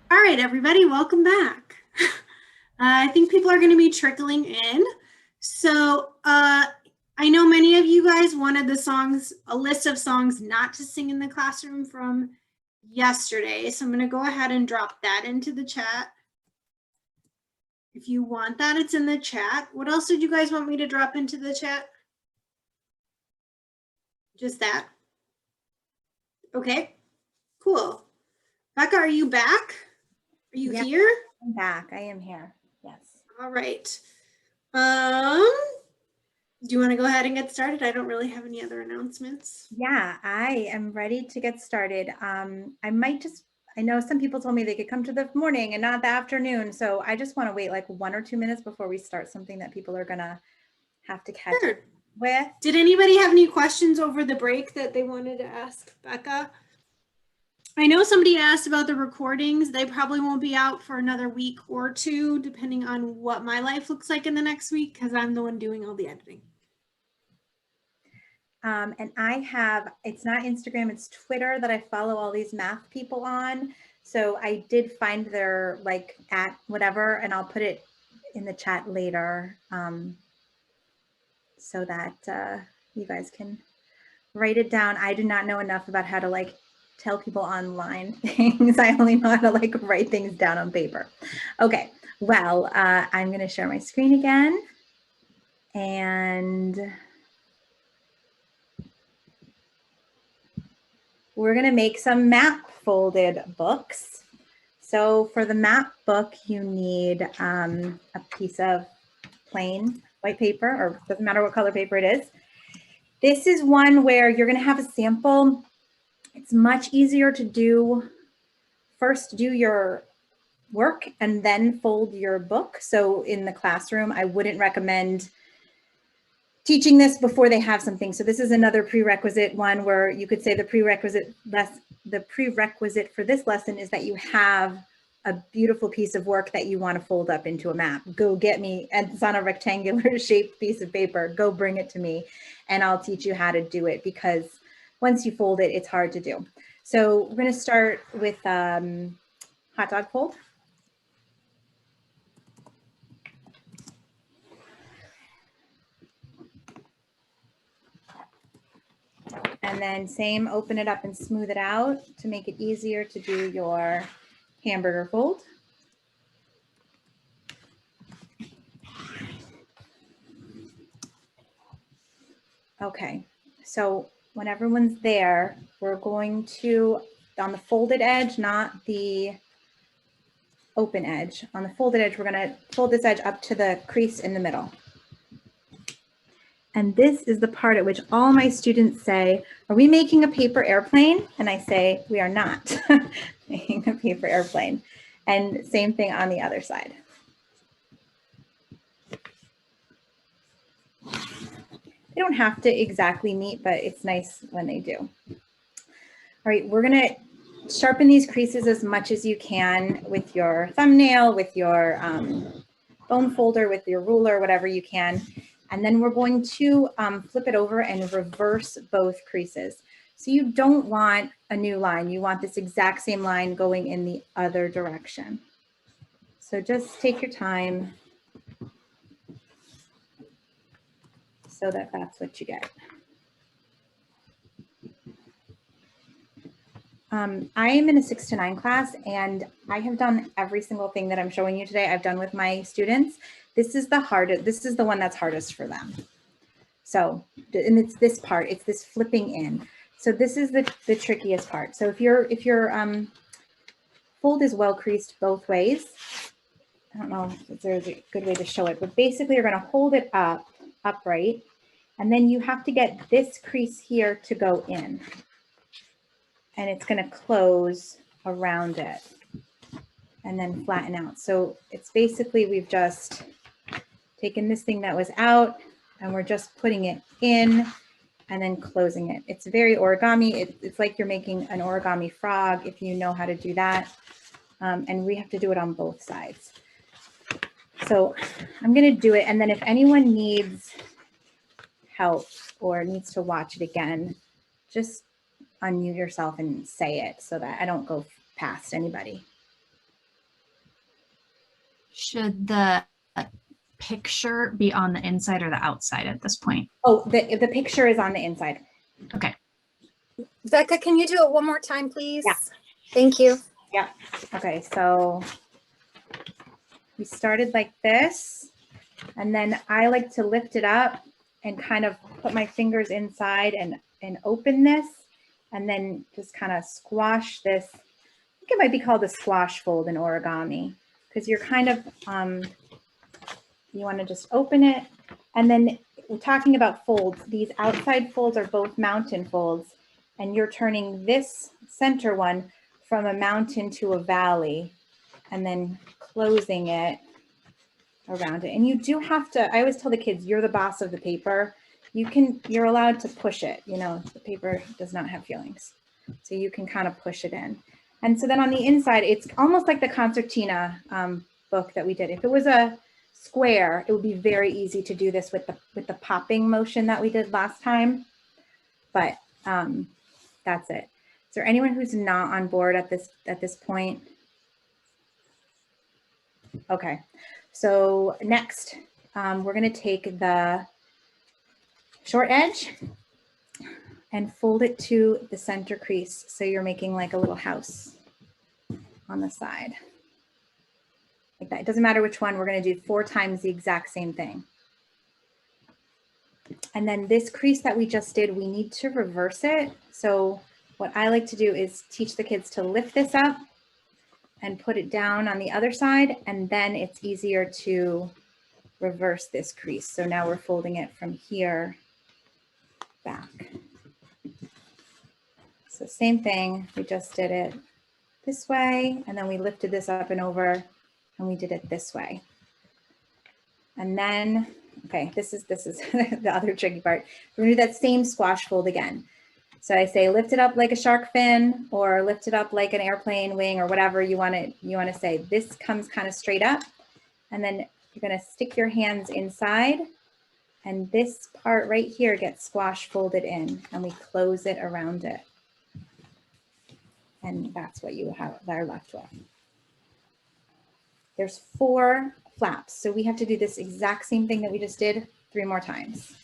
All right, everybody, welcome back. I think people are going to be trickling in. So I know many of you guys wanted a list of songs not to sing in the classroom from yesterday. So I'm going to go ahead and drop that into the chat. If you want that, it's in the chat. What else did you guys want me to drop into the chat? Just that. Okay, cool. Becca, are you back? Are you here? I'm back. I am here. Yes. All right. Do you want to go ahead and get started? I don't really have any other announcements. Yeah, I am ready to get started. I know some people told me they could come to the morning and not the afternoon. So I just want to wait like 1 or 2 minutes before we start something that people are going to have to catch up with. Did anybody have any questions over the break that they wanted to ask Becca? I know somebody asked about the recordings. They probably won't be out for another week or two, depending on what my life looks like in the next week, because I'm the one doing all the editing. And it's not Instagram, it's Twitter that I follow all these math people on. So I did find their like at whatever, and I'll put it in the chat later so that you guys can write it down. I do not know enough about how to like tell people online things. I only know how to like write things down on paper. Okay, well, I'm gonna share my screen again. And we're gonna make some map folded books. So for the map book, you need a piece of plain white paper, or doesn't matter what color paper it is. This is one where you're gonna have a sample. It's much easier to do. First, do your work and then fold your book. So in the classroom, I wouldn't recommend teaching this before they have something. So this is another prerequisite one where you could say the prerequisite for this lesson is that you have a beautiful piece of work that you want to fold up into a map. Go get me, and it's on a rectangular shaped piece of paper. Go bring it to me and I'll teach you how to do it, because once you fold it, it's hard to do. So we're going to start with hot dog fold. And then same, open it up and smooth it out to make it easier to do your hamburger fold. Okay, so when everyone's there, we're going to, on the folded edge, not the open edge. On the folded edge, we're going to fold this edge up to the crease in the middle. And this is the part at which all my students say, are we making a paper airplane? And I say, we are not making a paper airplane. And same thing on the other side. They don't have to exactly meet, but it's nice when they do. All right, we're gonna sharpen these creases as much as you can with your thumbnail, with your bone folder, with your ruler, whatever you can. And then we're going to flip it over and reverse both creases. So you don't want a new line. You want this exact same line going in the other direction. So just take your time so that that's what you get. I am in a 6 to 9 class, and I have done every single thing that I'm showing you today. I've done with my students. This is the hardest. This is the one that's hardest for them. So, and it's this part. It's this flipping in. So this is the trickiest part. So if your fold is well creased both ways, I don't know if there's a good way to show it, but basically you're going to hold it up upright, and then you have to get this crease here to go in. And it's going to close around it and then flatten out. So it's basically, we've just taken this thing that was out and we're just putting it in and then closing it. It's very origami. It's like you're making an origami frog, if you know how to do that. And we have to do it on both sides. So I'm going to do it. And then if anyone needs help or needs to watch it again, just unmute yourself and say it so that I don't go past anybody. Should the picture be on the inside or the outside at this point? Oh, the picture is on the inside. Okay. Becca, can you do it one more time, please? Yeah. Thank you. Yeah. Okay, so we started like this, and then I like to lift it up and kind of put my fingers inside and open this, and then just kind of squash this. I think it might be called a squash fold in origami, because you're kind of, you want to just open it. And then we're talking about folds. These outside folds are both mountain folds, and you're turning this center one from a mountain to a valley and then closing it around it. And you do have to, I always tell the kids, you're the boss of the paper. You're allowed to push it. You know, the paper does not have feelings. So you can kind of push it in. And so then on the inside, it's almost like the concertina book that we did. If it was a square, it would be very easy to do this with the popping motion that we did last time. But that's it. Is there anyone who's not on board at this point? Okay, so next we're going to take the short edge and fold it to the center crease. So you're making like a little house on the side. Like that. It doesn't matter which one. We're going to do 4 times the exact same thing. And then this crease that we just did, we need to reverse it. So what I like to do is teach the kids to lift this up and put it down on the other side. And then it's easier to reverse this crease. So now we're folding it from here back. So same thing, we just did it this way, and then we lifted this up and over, and we did it this way. And then, okay, this is the other tricky part. We're gonna do that same squash fold again. So I say lift it up like a shark fin, or lift it up like an airplane wing, or whatever you want to say. This comes kind of straight up, and then you're gonna stick your hands inside, and this part right here gets squash folded in, and we close it around it. And that's what you are left with. There's 4 flaps. So we have to do this exact same thing that we just did 3 more times.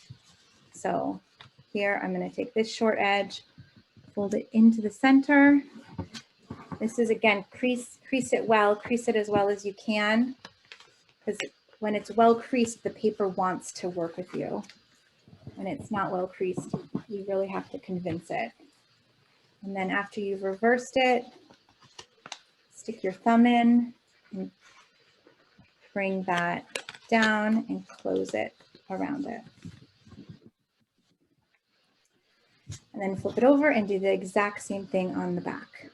So here, I'm going to take this short edge, fold it into the center. This is, again, crease it well, crease it as well as you can, because when it's well creased, the paper wants to work with you. When it's not well creased, you really have to convince it. And then after you've reversed it, stick your thumb in and bring that down and close it around it. And then flip it over and do the exact same thing on the back.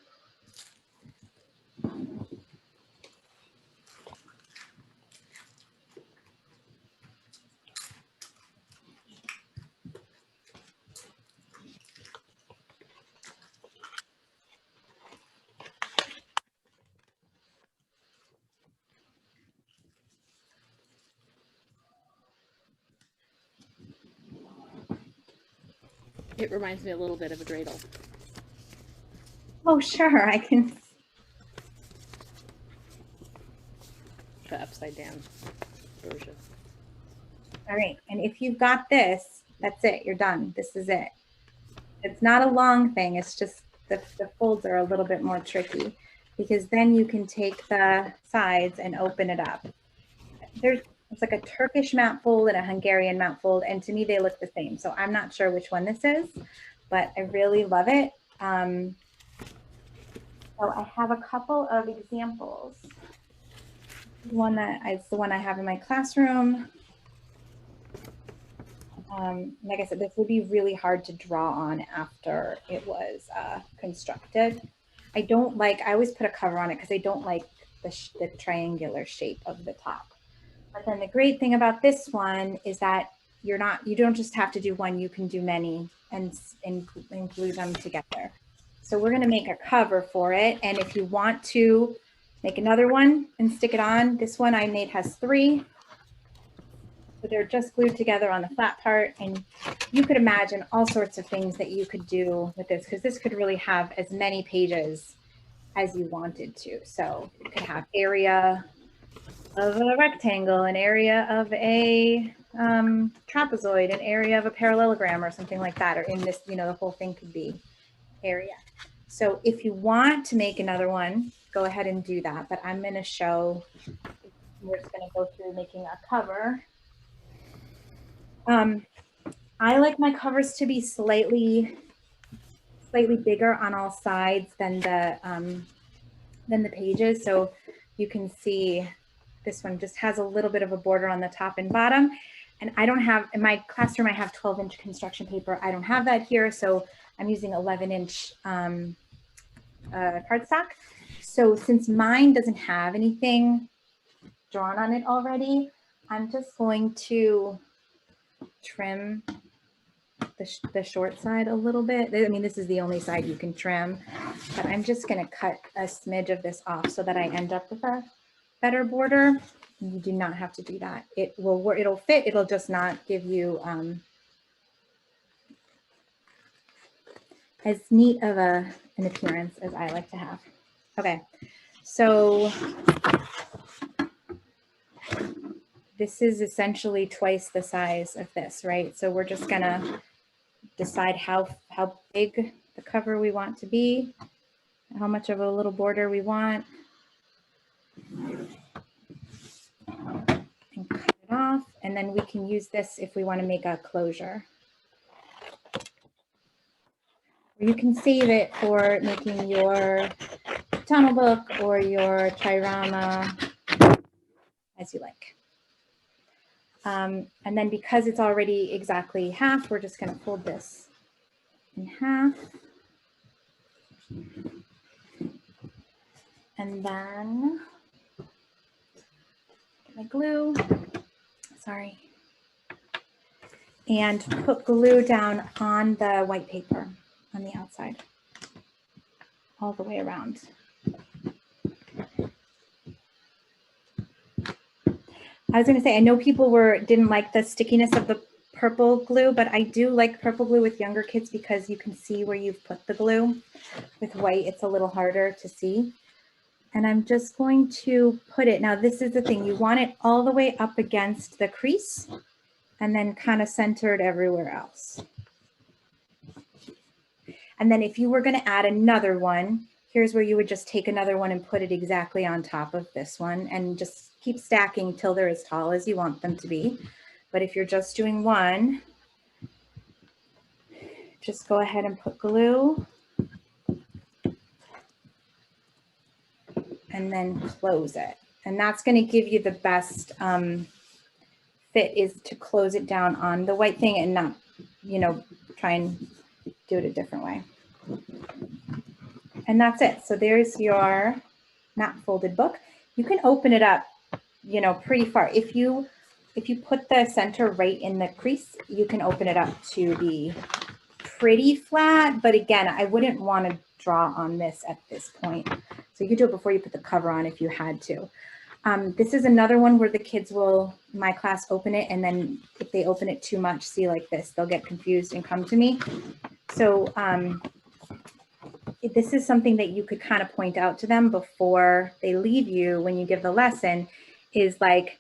It reminds me a little bit of a dreidel. Oh, sure, I can. The upside down version. All right, and if you've got this, that's it, you're done. This is it. It's not a long thing, it's just the folds are a little bit more tricky, because then you can take the sides and open it up. It's like a Turkish map fold and a Hungarian map fold, and to me they look the same. So I'm not sure which one this is, but I really love it. So I have a couple of examples. It's the one I have in my classroom. Like I said, this would be really hard to draw on after it was constructed. I always put a cover on it because I don't like the triangular shape of the top. But then the great thing about this one is that you don't just have to do one, you can do many and glue them together. So we're going to make a cover for it. And if you want to make another one and stick it on, this one I made has 3. So they're just glued together on the flat part. And you could imagine all sorts of things that you could do with this, because this could really have as many pages as you wanted to. So you could have area of a rectangle, an area of a trapezoid, an area of a parallelogram or something like that, or in this, you know, the whole thing could be area. So if you want to make another one, go ahead and do that. But I'm going to show, we're just going to go through making a cover. I like my covers to be slightly bigger on all sides than the pages. So you can see this one just has a little bit of a border on the top and bottom. And I don't have, in my classroom, I have 12-inch construction paper. I don't have that here. So I'm using 11-inch cardstock. So since mine doesn't have anything drawn on it already, I'm just going to trim the short side a little bit. I mean, this is the only side you can trim, but I'm just going to cut a smidge of this off so that I end up with a better border. You do not have to do that. It will work. It'll fit. It'll just not give you as neat of an appearance as I like to have. Okay, so this is essentially twice the size of this, right? So we're just gonna decide how big the cover we want to be, how much of a little border we want, and cut it off. And then we can use this if we want to make a closure. You can save it for making your tunnel book or your triorama as you like. And then because it's already exactly half, we're just going to fold this in half. And then get my glue, sorry, and put glue down on the white paper on the outside, all the way around. I was going to say, I know people didn't like the stickiness of the purple glue, but I do like purple glue with younger kids because you can see where you've put the glue. With white, it's a little harder to see. And I'm just going to put it, now this is the thing, you want it all the way up against the crease and then kind of centered everywhere else. And then if you were going to add another one, here's where you would just take another one and put it exactly on top of this one and just keep stacking till they're as tall as you want them to be. But if you're just doing one, just go ahead and put glue and then close it. And that's going to give you the best fit, is to close it down on the white thing and not, you know, try and do it a different way. And that's it. So there's your map folded book. You can open it up, you know, pretty far. If you put the center right in the crease, you can open it up to be pretty flat. But again, I wouldn't want to draw on this at this point. So you could do it before you put the cover on if you had to. This is another one where the kids will, my class, open it, and then if they open it too much, see like this, they'll get confused and come to me. So this is something that you could kind of point out to them before they leave you when you give the lesson, is like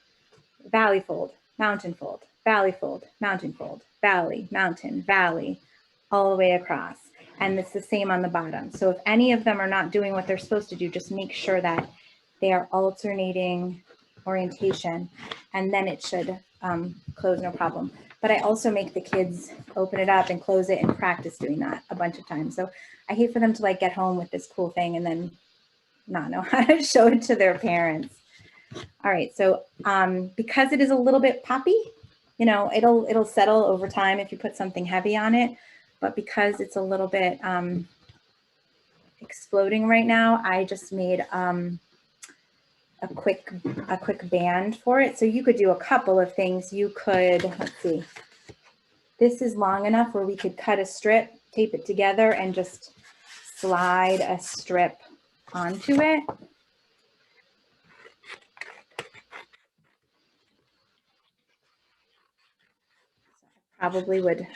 valley fold, mountain fold, valley fold, mountain fold, valley, mountain, valley, all the way across. And it's the same on the bottom. So if any of them are not doing what they're supposed to do, just make sure that they are alternating orientation, and then it should close no problem. But I also make the kids open it up and close it and practice doing that a bunch of times. So I hate for them to like get home with this cool thing and then not know how to show it to their parents. All right, so because it is a little bit poppy, you know, it'll settle over time if you put something heavy on it. But because it's a little bit exploding right now, I just made a quick band for it. So you could do a couple of things. You could, let's see, this is long enough where we could cut a strip, tape it together, and just slide a strip onto it. Probably would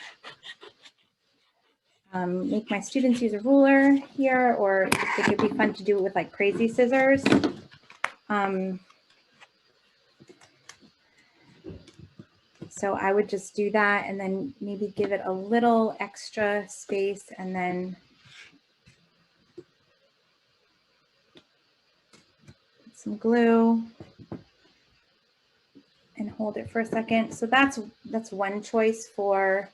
make my students use a ruler here, or I think it'd be fun to do it with like crazy scissors. So I would just do that and then maybe give it a little extra space and then put some glue and hold it for a second. So that's one choice for,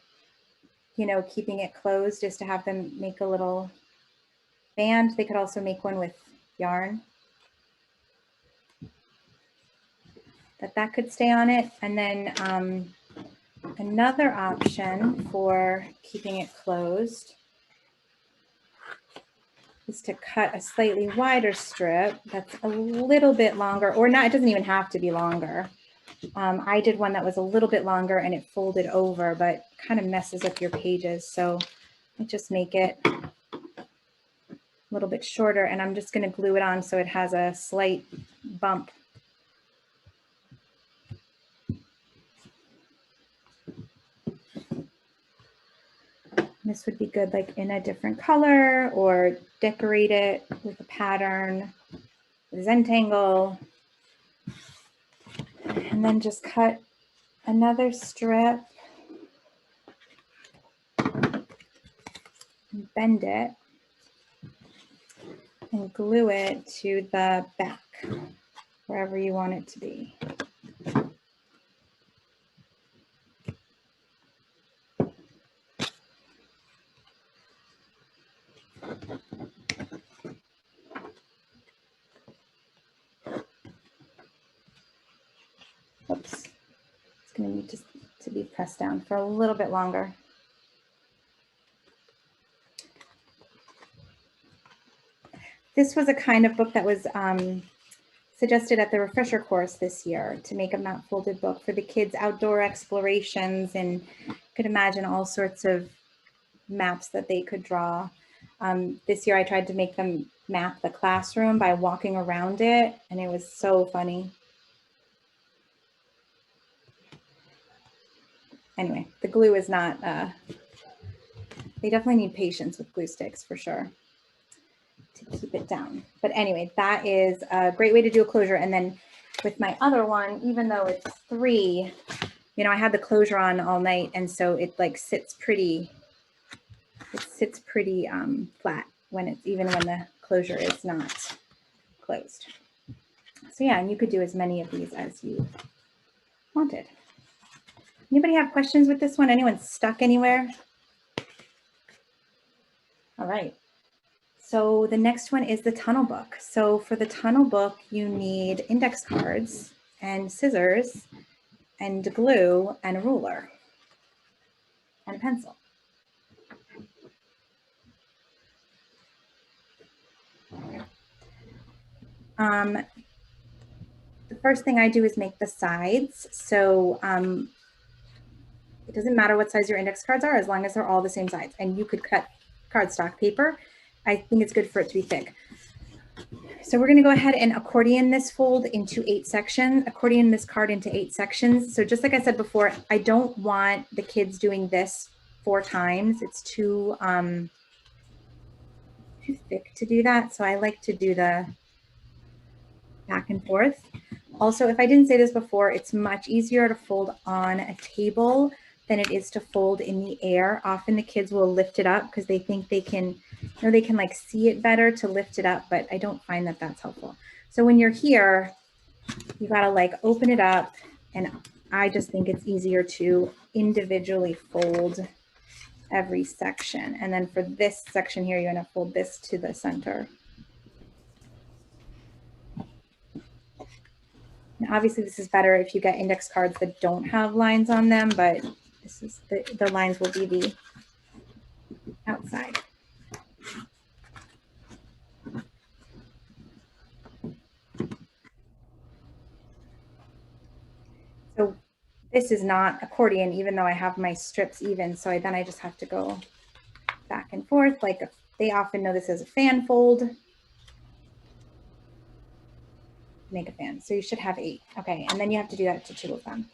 you know, keeping it closed, is to have them make a little band. They could also make one with yarn. That could stay on it. And then another option for keeping it closed is to cut a slightly wider strip that's a little bit longer, or not, it doesn't even have to be longer. I did one that was a little bit longer and it folded over, but kind of messes up your pages. So I just make it a little bit shorter, and I'm just going to glue it on so it has a slight bump. This would be good like in a different color, or decorate it with a pattern, with Zentangle, and then just cut another strip and bend it and glue it to the back, wherever you want it to be. Oops, it's going to need to be pressed down for a little bit longer. This was a kind of book that was suggested at the refresher course this year, to make a map folded book for the kids' outdoor explorations, and you could imagine all sorts of maps that they could draw. This year I tried to make them map the classroom by walking around it, and it was so funny. Anyway, the glue is not, they definitely need patience with glue sticks for sure to keep it down. But anyway, that is a great way to do a closure. And then with my other one, even though it's 3, you know, I had the closure on all night, and so it like sits pretty, flat when it's, even when the closure is not closed. So yeah, and you could do as many of these as you wanted. Anybody have questions with this one? Anyone stuck anywhere? All right. So the next one is the tunnel book. So for the tunnel book, you need index cards and scissors and glue and a ruler and a pencil. The first thing I do is make the sides. So it doesn't matter what size your index cards are, as long as they're all the same size. And you could cut cardstock paper. I think it's good for it to be thick. So we're going to go ahead and accordion this fold into 8 sections, accordion this card into 8 sections. So just like I said before, I don't want the kids doing this 4 times. It's too thick to do that. So I like to do the back and forth. Also, if I didn't say this before, it's much easier to fold on a table than it is to fold in the air. Often the kids will lift it up because they think they can, you know, they can like see it better to lift it up, but I don't find that that's helpful. So when you're here, you gotta like open it up, and I just think it's easier to individually fold every section. And then for this section here, you're gonna fold this to the center. Now, obviously this is better if you get index cards that don't have lines on them, but this is the lines will be the outside. So this is not accordion, even though I have my strips even. So then I just have to go back and forth. Like they often know this as a fan fold. Make a fan. So you should have 8. Okay. And then you have to do that to 2 of them.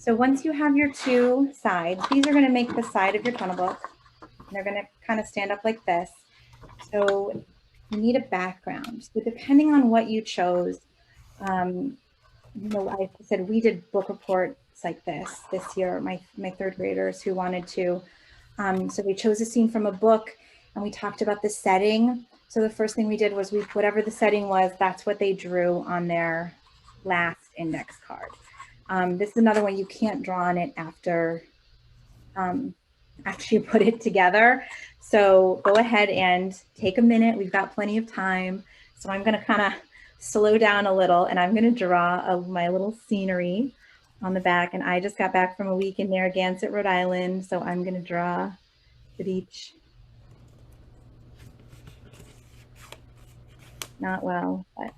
So once you have your two sides, these are going to make the side of your tunnel book. They're going to kind of stand up like this. So you need a background. So depending on what you chose, you know, I said we did book reports like this year, my third graders who wanted to. So we chose a scene from a book and we talked about the setting. So the first thing we did was whatever the setting was, that's what they drew on their last index card. This is another one you can't draw on it after you put it together. So go ahead and take a minute. We've got plenty of time. So I'm going to kind of slow down a little and I'm going to draw my little scenery on the back. And I just got back from a week in Narragansett, Rhode Island. So I'm going to draw the beach. Not well, but.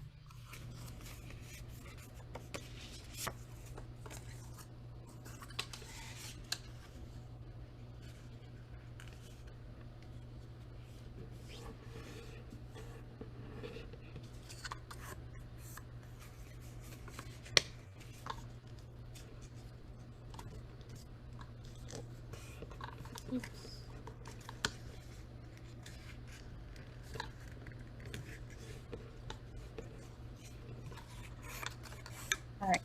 Oops. All right.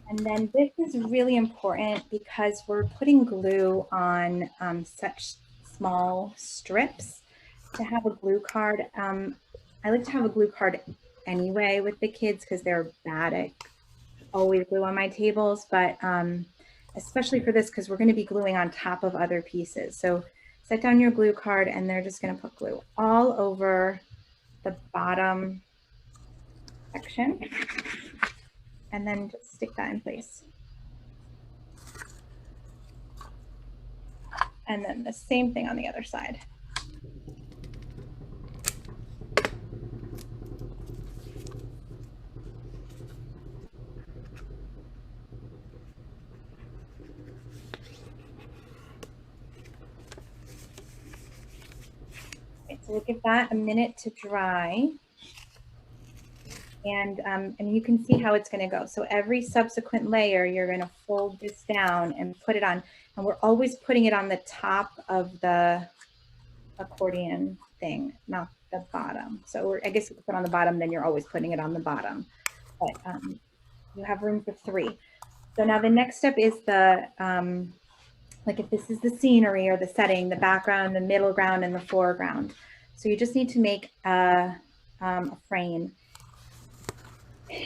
And then this is really important because we're putting glue on such small strips. To have a glue card, I like to have a glue card anyway with the kids because they're bad at always glue on my tables, but especially for this because we're going to be gluing on top of other pieces. So set down your glue card and they're just going to put glue all over the bottom section. And then just stick that in place. And then the same thing on the other side. Okay, so we'll give that a minute to dry. And you can see how it's going to go. So every subsequent layer, you're going to fold this down and put it on. And we're always putting it on the top of the accordion thing, not the bottom. So I guess if you put it on the bottom, then you're always putting it on the bottom. But you have room for 3. So now the next step is the, like if this is the scenery or the setting, the background, the middle ground, and the foreground. So you just need to make a frame.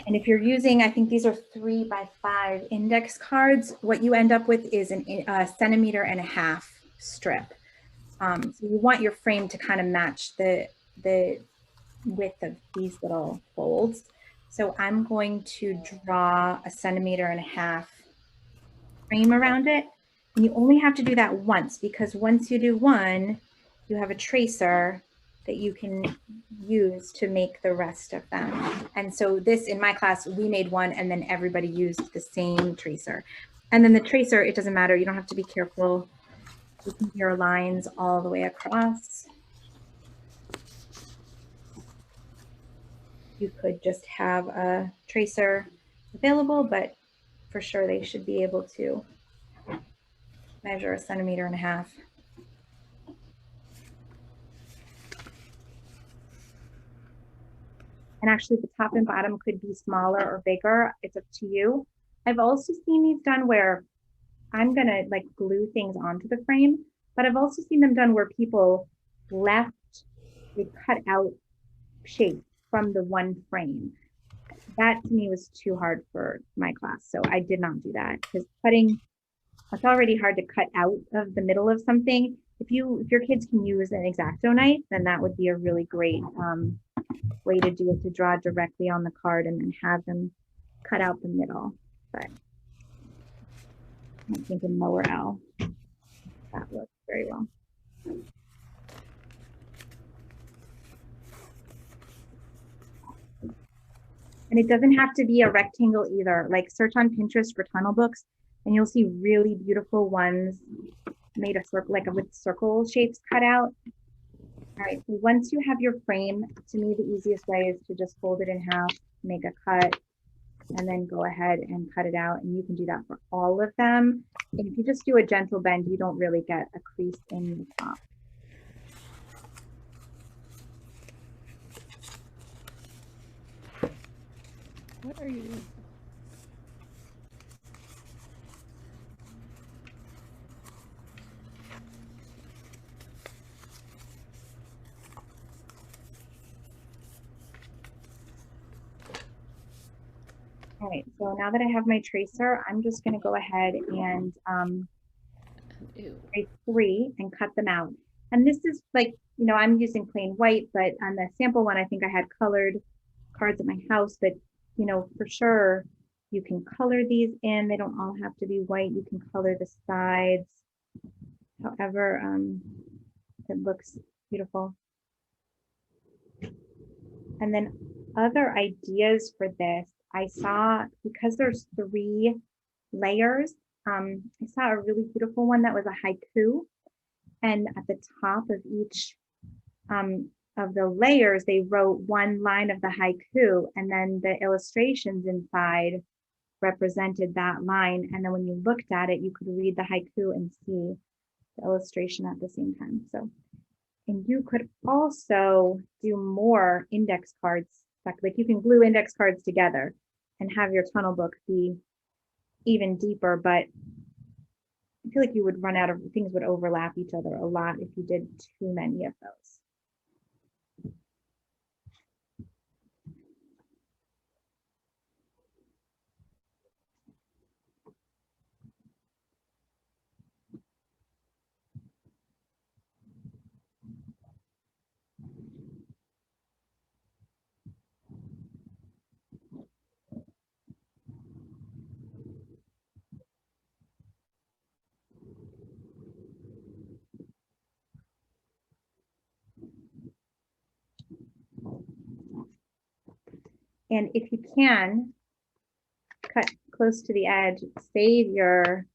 And if you're using, I think these are 3 by 5 index cards, what you end up with is a 1.5 centimeter strip. So you want your frame to kind of match the width of these little folds. So I'm going to draw a 1.5 centimeter frame around it. And you only have to do that once because once you do one, you have a tracer that you can use to make the rest of them. And so this, in my class, we made one and then everybody used the same tracer. And then the tracer, it doesn't matter. You don't have to be careful. You can your lines all the way across. You could just have a tracer available, but for sure they should be able to measure 1.5 centimeters. And actually the top and bottom could be smaller or bigger. It's up to you. I've also seen these done where I'm gonna like glue things onto the frame, but I've also seen them done where people they cut out shapes from the one frame. That to me was too hard for my class. So I did not do that because it's already hard to cut out of the middle of something. If your kids can use an X-Acto knife, then that would be a really great way to do it, to draw directly on the card and then have them cut out the middle. But I'm thinking lower L. That works very well. And it doesn't have to be a rectangle either. Like search on Pinterest for tunnel books and you'll see really beautiful ones made of circle, like with circle shapes cut out. All right, so once you have your frame, to me, the easiest way is to just fold it in half, make a cut, and then go ahead and cut it out. And you can do that for all of them. And if you just do a gentle bend, you don't really get a crease in the top. What are you doing? All right, so now that I have my tracer, I'm just going to go ahead and Ew. trace 3 and cut them out. And this is like, you know, I'm using plain white, but on the sample one, I think I had colored cards at my house, but you know, for sure, you can color these in. They don't all have to be white. You can color the sides. However, it looks beautiful. And then other ideas for this, I saw, because there's 3 layers, I saw a really beautiful one that was a haiku. And at the top of each of the layers, they wrote one line of the haiku, and then the illustrations inside represented that line. And then when you looked at it, you could read the haiku and see the illustration at the same time. So, and you could also do more index cards, like you can glue index cards together and have your tunnel book be even deeper, but I feel like you would run out of things, would overlap each other a lot if you did too many of those. And if you can, cut close to the edge, save your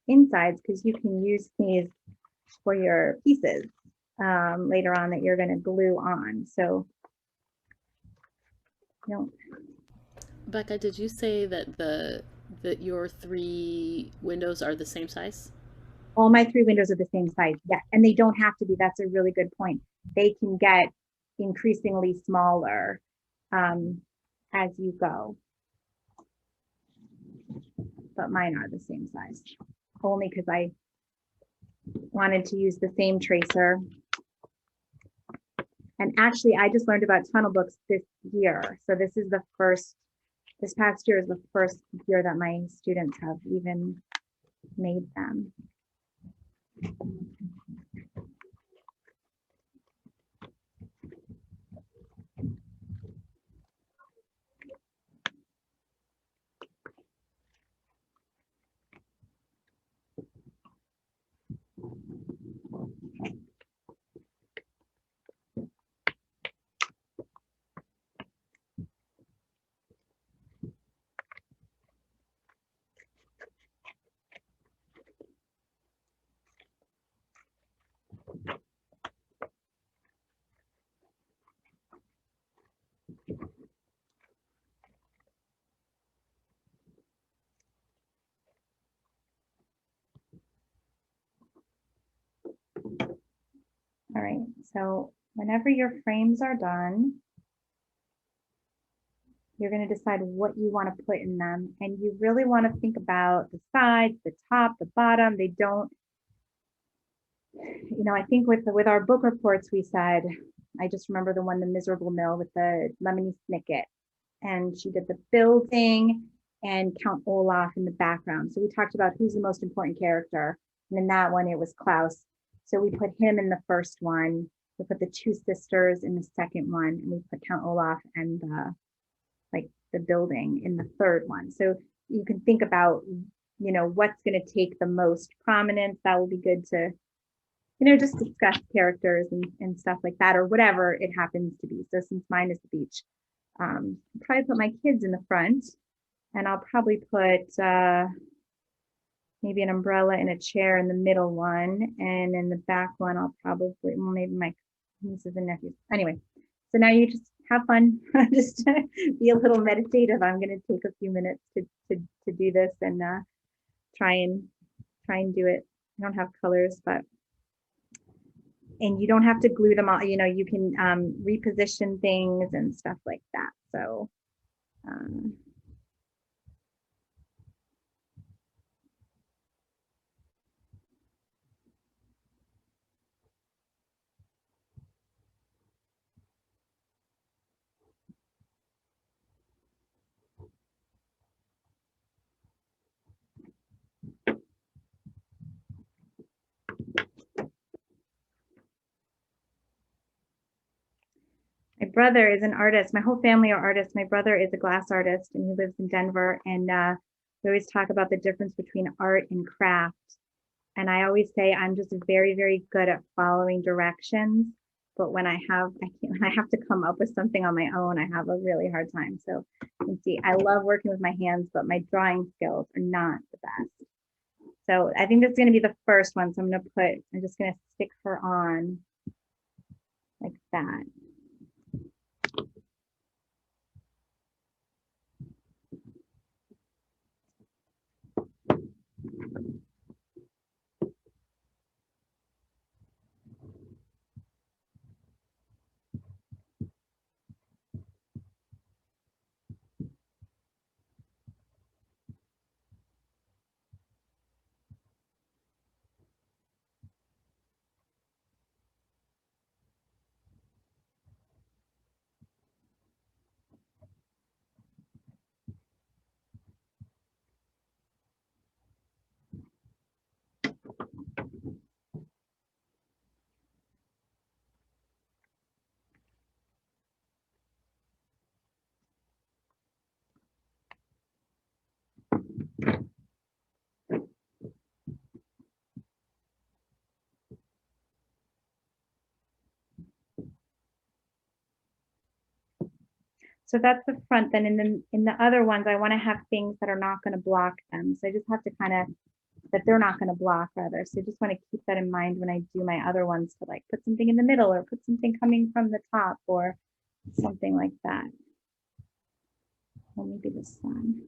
insides, because you can use these for your pieces later on that you're going to glue on. So, you know, Becca, did you say that that your 3 windows are the same size? all my 3 windows are the same size. Yeah, and they don't have to be. That's a really good point. They can get increasingly smaller as you go. But mine are the same size, only because I wanted to use the same tracer. And actually, I just learned about tunnel books this year. So this is the first, this past year is the first year that my students have even made them. All right, so whenever your frames are done, you're going to decide what you want to put in them. And you really want to think about the sides, the top, the bottom. They don't, you know, I think with our book reports, we said, I just remember the one, The Miserable Mill, with the Lemony Snicket. And she did the building and Count Olaf in the background. So we talked about who's the most important character. And in that one, it was Klaus. So we put him in the first one. We put the 2 sisters in the second one. And we put Count Olaf and like the building in the third one. So you can think about, you know, what's going to take the most prominence. That will be good to, you know, just discuss characters and stuff like that, or whatever it happens to be. So since mine is the beach, I'll probably put my kids in the front, and I'll probably put maybe an umbrella and a chair in the middle one, and in the back one I'll probably, well, maybe my nieces and nephews. Anyway, so now you just have fun. Just be a little meditative. I'm going to take a few minutes to do this and try and do it. I don't have colors, but and you don't have to glue them all. You know, you can reposition things and stuff like that. So. My brother is an artist. My whole family are artists. My brother is a glass artist and he lives in Denver. And we always talk about the difference between art and craft. And I always say I'm just very, very good at following directions. But when I have to come up with something on my own, I have a really hard time. So you can see, I love working with my hands, but my drawing skills are not the best. So I think that's going to be the first one. So I'm just going to stick her on like that. So that's the front. Then in the other ones, I want to have things that are not going to block them. So I just have to that they're not going to block rather. So I just want to keep that in mind when I do my other ones, to like put something in the middle or put something coming from the top or something like that. Or maybe this one.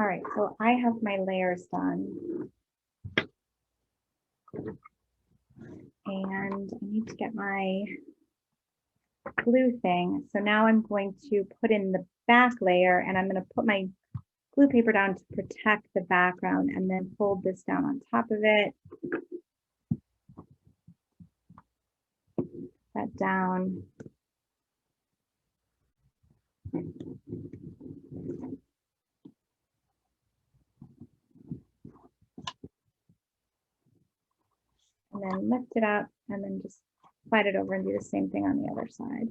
All right, so I have my layers done. And I need to get my glue thing. So now I'm going to put in the back layer, and I'm going to put my glue paper down to protect the background, and then fold this down on top of it. That down. And then lift it up, and then just slide it over and do the same thing on the other side.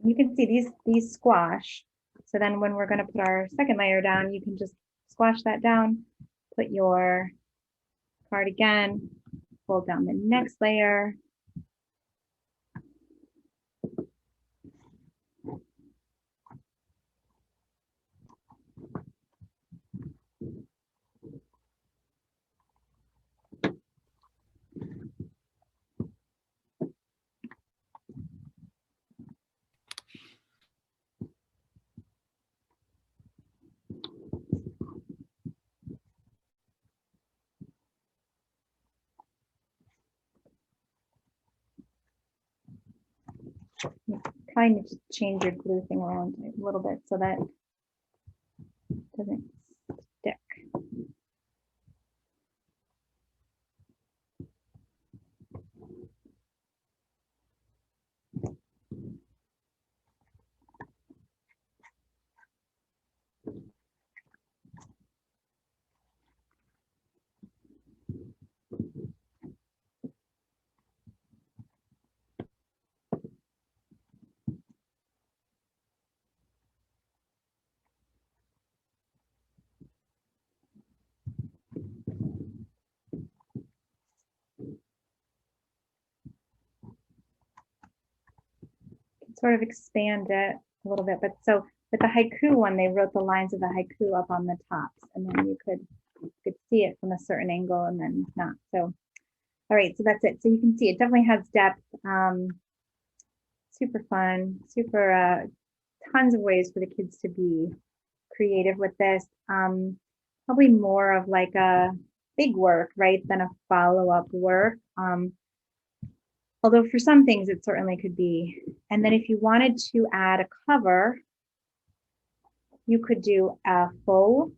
You can see these squash. So then when we're going to put our second layer down, you can just squash that down, put your card again, fold down the next layer. You kind of just change your glue thing around a little bit so that it doesn't stick. Sort of expand it a little bit. But so with the haiku one, they wrote the lines of the haiku up on the tops, and then you could see it from a certain angle and then not. So, all right, so that's it. So you can see it definitely has depth. Super fun, super tons of ways for the kids to be creative with this. Probably more of like a big work, right, than a follow-up work. Although for some things it certainly could be. And then if you wanted to add a cover, you could do a full,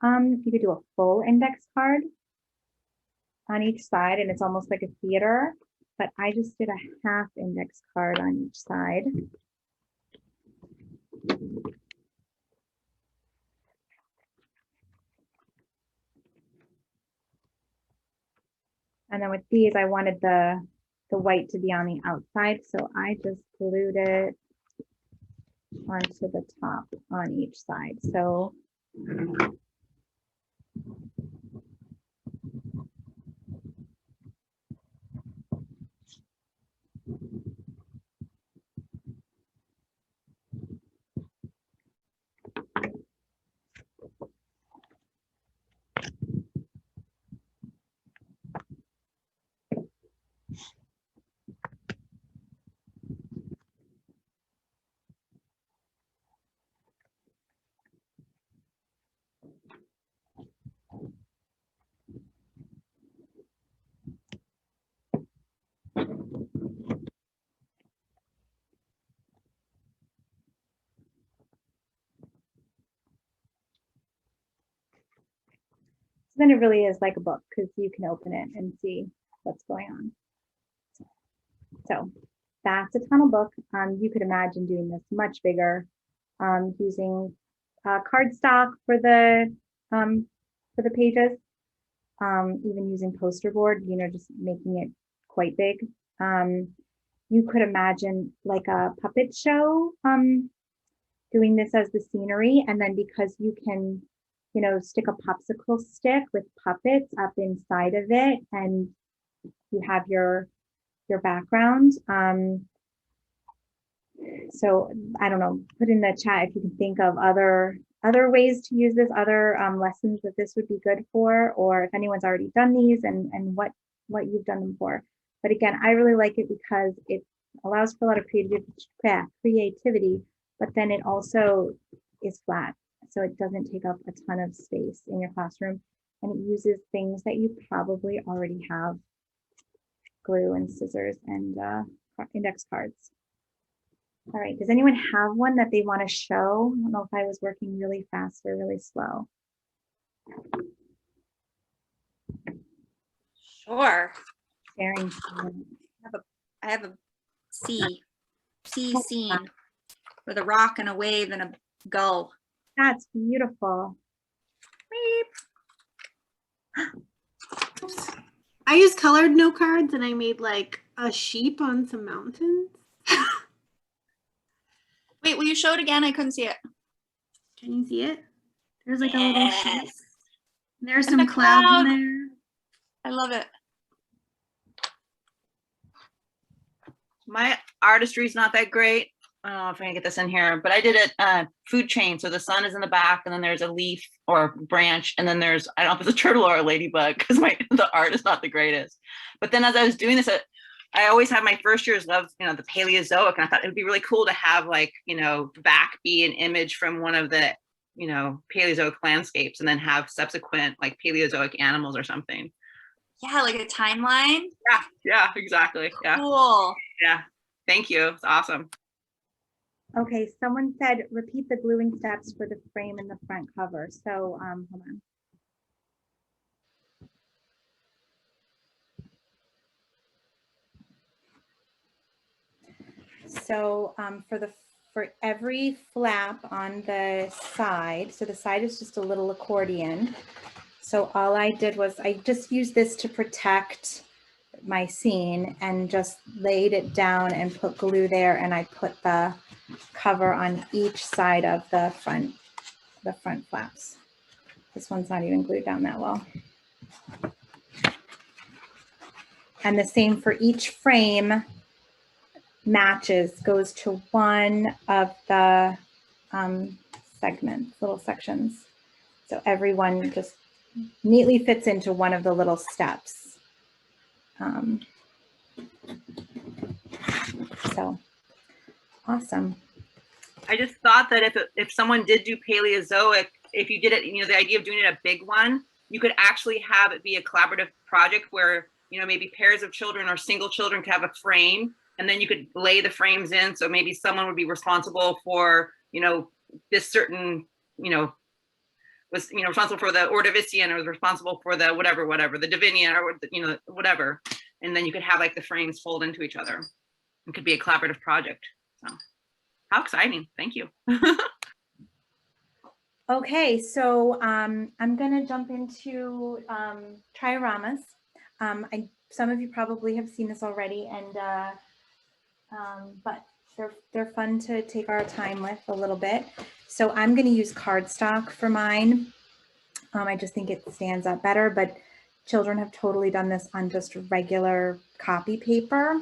index card on each side, and it's almost like a theater, but I just did a half index card on each side. And then with these, I wanted the white to be on the outside, so I just glued it onto the top on each side. So then it really is like a book because you can open it and see what's going on. So that's a tunnel book. You could imagine doing this much bigger, using cardstock for the pages, even using poster board, just making it quite big. You could imagine like a puppet show, doing this as the scenery, and then because you can stick a popsicle stick with puppets up inside of it, and you have your your background. So I don't know, put in the chat if you can think of other ways to use this, other lessons that this would be good for, or if anyone's already done these and what you've done them for. But again, I really like it because it allows for a lot of creativity, but then it also is flat. So it doesn't take up a ton of space in your classroom, and it uses things that you probably already have: glue and scissors and index cards. All right, does anyone have one that they want to show? I don't know if I was working really fast or really slow. Sure. Sharing. I have a sea scene with a rock and a wave and a gull. That's beautiful. I used colored note cards and I made like a sheep on some mountains. Wait, will you show it again? I couldn't see it. Can you see it? There's like a little sheep. Yes. There's And some the clouds cloud. in there. I love it. My artistry is not that great. I don't know if I can get this in here, but I did a food chain. So the sun is in the back, and then there's a leaf or branch, and then there's, I don't know if it's a turtle or a ladybug, because the art is not the greatest. But then as I was doing this, I always have my first years love, the Paleozoic, and I thought it would be really cool to have like, back be an image from one of the, Paleozoic landscapes, and then have subsequent like Paleozoic animals or something. Yeah, like a timeline. Yeah, exactly. Yeah. Cool. Yeah. Thank you. It's awesome. Okay, someone said repeat the gluing steps for the frame and the front cover. So hold on. So for every flap on the side, so the side is just a little accordion. So all I did was I just used this to protect my scene and just laid it down and put glue there, and I put the cover on each side of the front flaps. This one's not even glued down that well. And the same for each frame. Matches, goes to one of the segments, little sections. So everyone just neatly fits into one of the little steps. So awesome. I just thought that if someone did do Paleozoic, if you did it, the idea of doing it a big one, you could actually have it be a collaborative project where, maybe pairs of children or single children could have a frame, and then you could lay the frames in. So maybe someone would be responsible for, this certain, was, responsible for the Ordovician, or was responsible for the whatever, the Divinian, or, whatever. And then you could have like the frames fold into each other. It could be a collaborative project. So how exciting. Thank you. Okay, so I'm gonna jump into trioramas. Some of you probably have seen this already, and but they're fun to take our time with a little bit. So I'm going to use cardstock for mine. I just think it stands up better, but children have totally done this on just regular copy paper.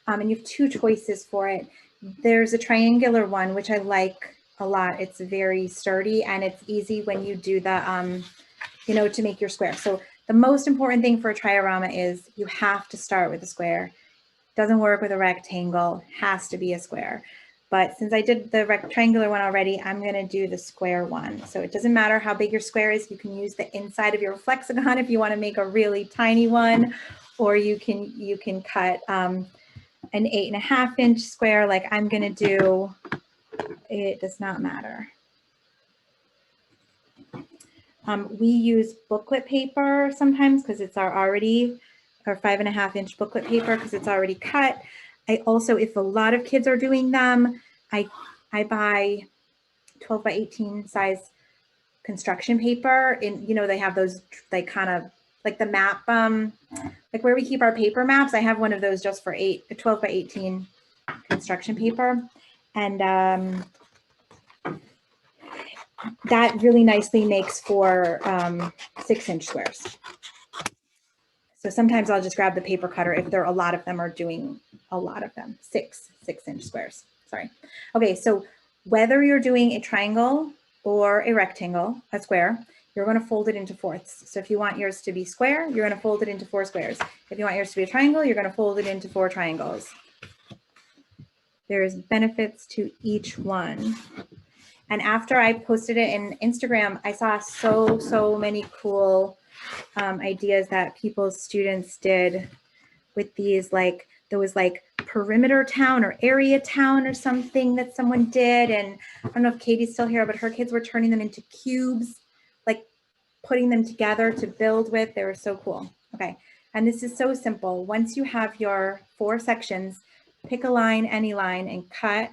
And you have two choices for it. There's a triangular one, which I like a lot. It's very sturdy, and it's easy when you do the, to make your square. So the most important thing for a triorama is you have to start with a square. Doesn't work with a rectangle, has to be a square. But since I did the rectangular one already, I'm going to do the square one. So it doesn't matter how big your square is. You can use the inside of your flexagon if you want to make a really tiny one, or you can cut an 8.5 inch square like I'm going to do. It does not matter. We use booklet paper sometimes because it's our 5.5 inch booklet paper because it's already cut. I also, if a lot of kids are doing them, I buy 12 by 18 size construction paper. And they have those like kind of like the map, like where we keep our paper maps. I have one of those just for 12 by 18 construction paper. And that really nicely makes for 6 inch squares. So sometimes I'll just grab the paper cutter if there are a lot of them or doing a lot of them, 6-inch squares, sorry. Okay, so whether you're doing a triangle or a rectangle, a square, you're gonna fold it into fourths. So if you want yours to be square, you're gonna fold it into 4 squares. If you want yours to be a triangle, you're gonna fold it into 4 triangles. There's benefits to each one. And after I posted it in Instagram, I saw so many cool ideas that people's students did with these, like there was like perimeter town or area town or something that someone did. And I don't know if Katie's still here, but her kids were turning them into cubes, like putting them together to build with. They were so cool. Okay, and this is so simple. Once you have your 4 sections, pick a line, any line, and cut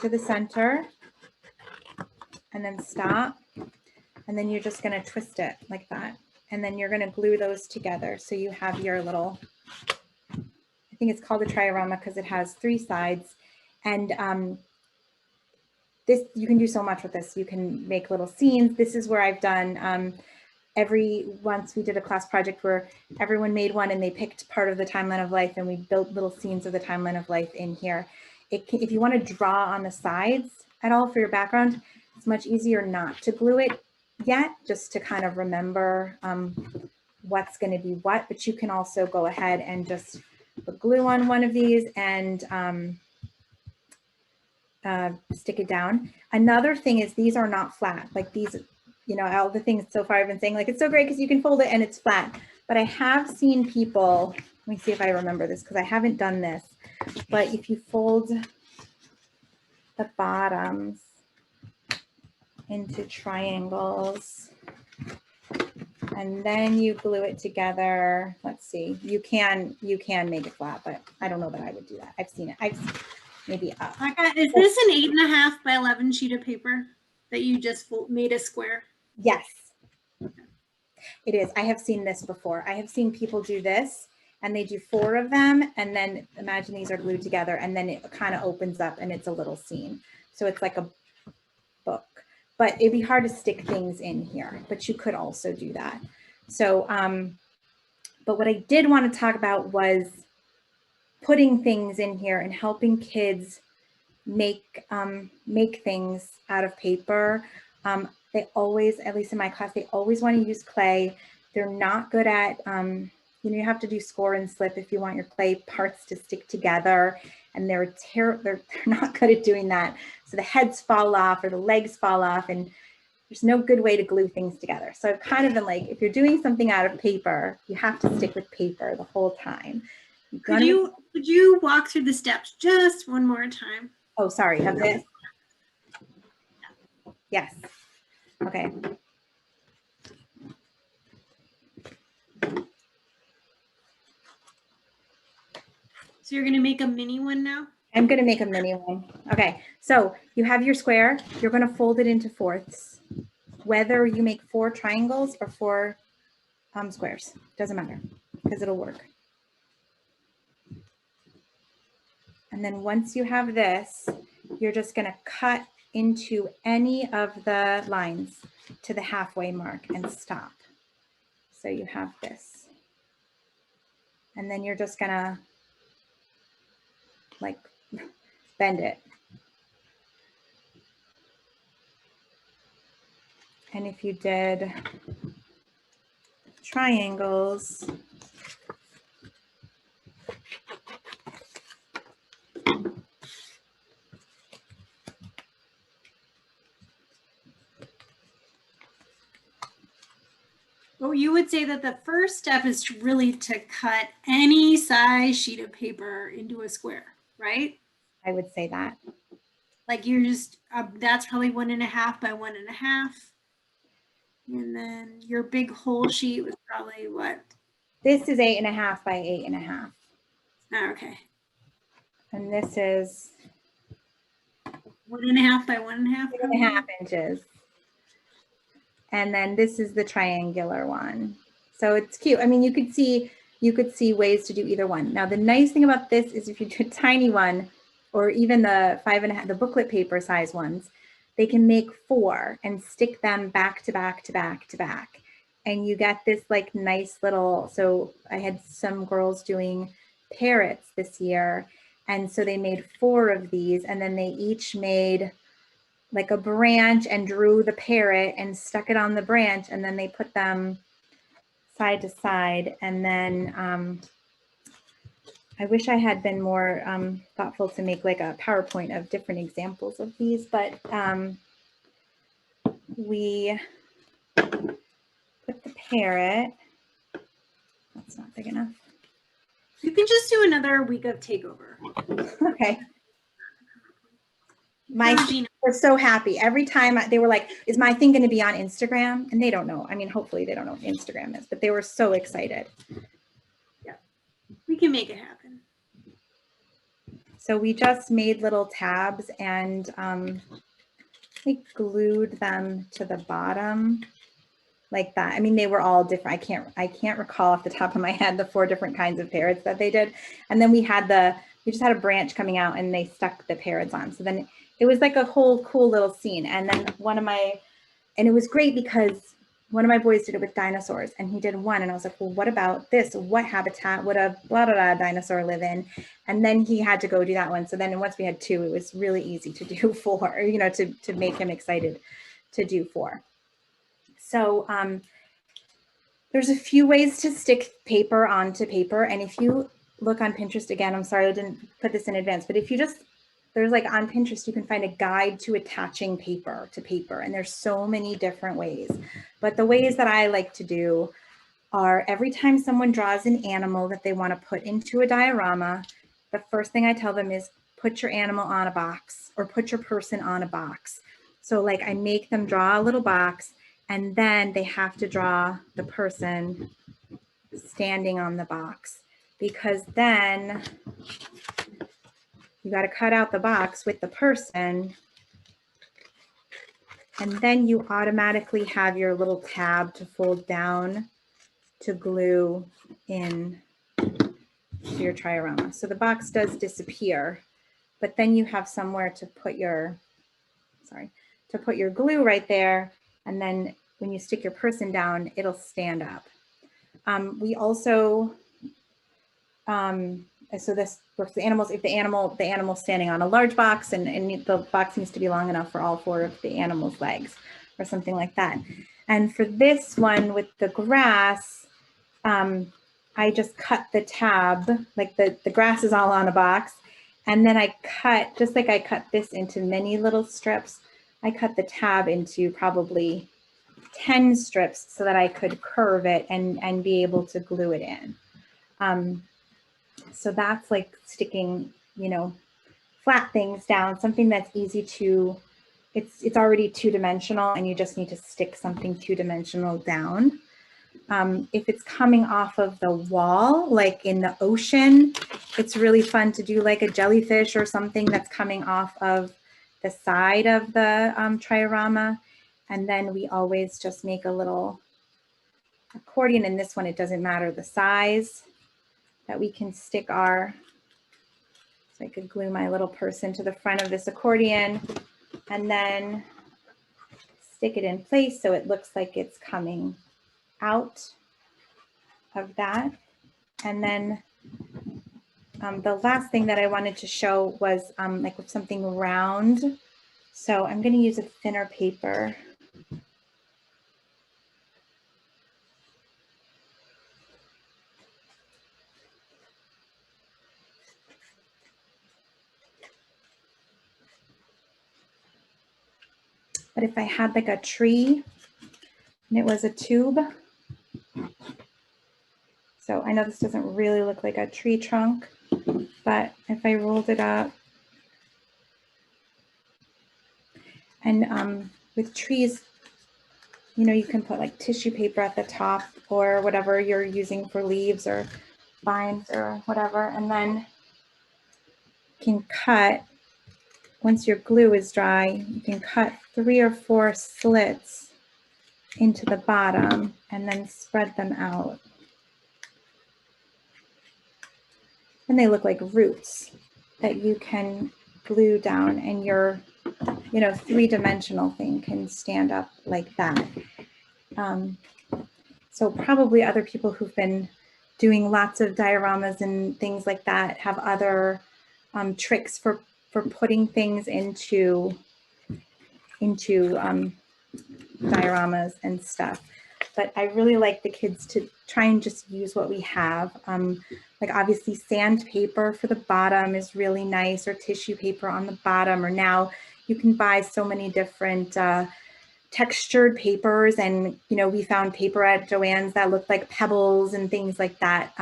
to the center and then stop. And then you're just going to twist it like that. And then you're going to glue those together. So you have your little, I think it's called a triorama because it has 3 sides. And this, you can do so much with this. You can make little scenes. This is where I've done once we did a class project where everyone made one and they picked part of the timeline of life and we built little scenes of the timeline of life in here. If you want to draw on the sides at all for your background, it's much easier not to glue it yet, just to kind of remember what's going to be what, but you can also go ahead and just put glue on one of these and stick it down. Another thing is these are not flat, like these, you know, all the things so far I've been saying, like it's so great because you can fold it and it's flat, but I have seen people, let me see if I remember this because I haven't done this, but if you fold the bottoms into triangles and then you glue it together, let's see, you can make it flat, but I don't know that I would do that. I've seen it. Maybe up. Is this an 8.5 by 11 sheet of paper that you just made a square? Yes, it is. I have seen this before. I have seen people do this and they do 4 of them. And then imagine these are glued together and then it kind of opens up and it's a little scene. So it's like a book, but it'd be hard to stick things in here, but you could also do that. So, but what I did want to talk about was putting things in here and helping kids make things out of paper. They always, at least in my class, they always want to use clay. They're not good at, you know, you have to do score and slip if you want your clay parts to stick together, and they're not good at doing that. So the heads fall off or the legs fall off, and there's no good way to glue things together. So I've kind of been like, if you're doing something out of paper, you have to stick with paper the whole time. Could you walk through the steps just one more time? Oh, sorry, of this? Yes. Okay. So you're going to make a mini one now? I'm going to make a mini one. Okay, so you have your square. You're going to fold it into fourths. Whether you make 4 triangles or 4 squares, doesn't matter because it'll work. And then once you have this, you're just going to cut into any of the lines to the halfway mark and stop. So you have this. And then you're just going to like bend it. And if you did triangles, Well, you would say that the first step is really to cut any size sheet of paper into a square, right? I would say that. Like you're just, that's probably 1.5 by 1.5. And then your big whole sheet was probably what? This is 8.5 by 8.5. Oh, okay. And this is 1.5 by 1.5. 2.5 inches. And then this is the triangular one. So it's cute. I mean, you could see ways to do either one. Now, the nice thing about this is if you do a tiny one, or even the 5.5, the booklet paper size ones, they can make 4 and stick them back to back to back to back. and you get this like nice little, so I had some girls doing parrots this year. And so they made 4 of these, and then they each made like a branch and drew the parrot and stuck it on the branch, and then they put them side to side. And then I wish I had been more thoughtful to make like a PowerPoint of different examples of these, but we put the parrot, that's not big enough. You can just do another week of takeover. Okay. My Regina. were so happy. Every time they were like, is my thing going to be on Instagram? And they don't know. I mean, hopefully they don't know what Instagram is, but they were so excited. We can make it happen. So we just made little tabs and we glued them to the bottom like that. I mean, they were all different. I can't recall off the top of my head the 4 different kinds of parrots that they did. And then we just had a branch coming out and they stuck the parrots on. So then it was like a whole cool little scene. And then and it was great because one of my boys did it with dinosaurs, and he did one, and I was like, well, what about this? What habitat would a blah, blah, blah dinosaur live in? And then he had to go do that one. So then once we had 2, it was really easy to do 4, you know, to make him excited to do 4. So there's a few ways to stick paper onto paper. And if you look on Pinterest, again, I'm sorry I didn't put this in advance, but if you just, there's like on Pinterest, you can find a guide to attaching paper to paper. And there's so many different ways. But the ways that I like to do are every time someone draws an animal that they want to put into a diorama, the first thing I tell them is put your animal on a box or put your person on a box. So like I make them draw a little box, and then they have to draw the person standing on the box, because then you got to cut out the box with the person, and then you automatically have your little tab to fold down to glue in to your triorama. So the box does disappear, but then you have somewhere to put your, glue right there. And then when you stick your person down, it'll stand up. We also, so this works the animals, if the animal's standing on a large box and the box needs to be long enough for all 4 of the animal's legs or something like that. And for this one with the grass, I just cut the tab, like the grass is all on a box. And then I cut, just like I cut this into many little strips, I cut the tab into probably 10 strips so that I could curve it and be able to glue it in. So that's like sticking, you know, flat things down, something that's easy to, it's already 2-dimensional and you just need to stick something 2-dimensional down. If it's coming off of the wall, like in the ocean, it's really fun to do like a jellyfish or something that's coming off of the side of the triorama. And then we always just make a little accordion. In this one, it doesn't matter the size that we can stick our, so I could glue my little person to the front of this accordion and then stick it in place so it looks like it's coming out of that. And then the last thing that I wanted to show was like with something round. So I'm going to use a thinner paper. But if I had like a tree and it was a tube, so I know this doesn't really look like a tree trunk, but if I rolled it up, and with trees, you know, you can put like tissue paper at the top or whatever you're using for leaves or vines or whatever, and then you can cut, once your glue is dry, you can cut 3 or 4 slits into the bottom and then spread them out. And they look like roots that you can glue down, and your, you know, 3-dimensional thing can stand up like that. So probably other people who've been doing lots of dioramas and things like that have other tricks for putting things into dioramas and stuff. But I really like the kids to try and just use what we have. Like obviously sandpaper for the bottom is really nice, or tissue paper on the bottom, or now you can buy so many different textured papers, and we found paper at Joann's that looked like pebbles and things like that,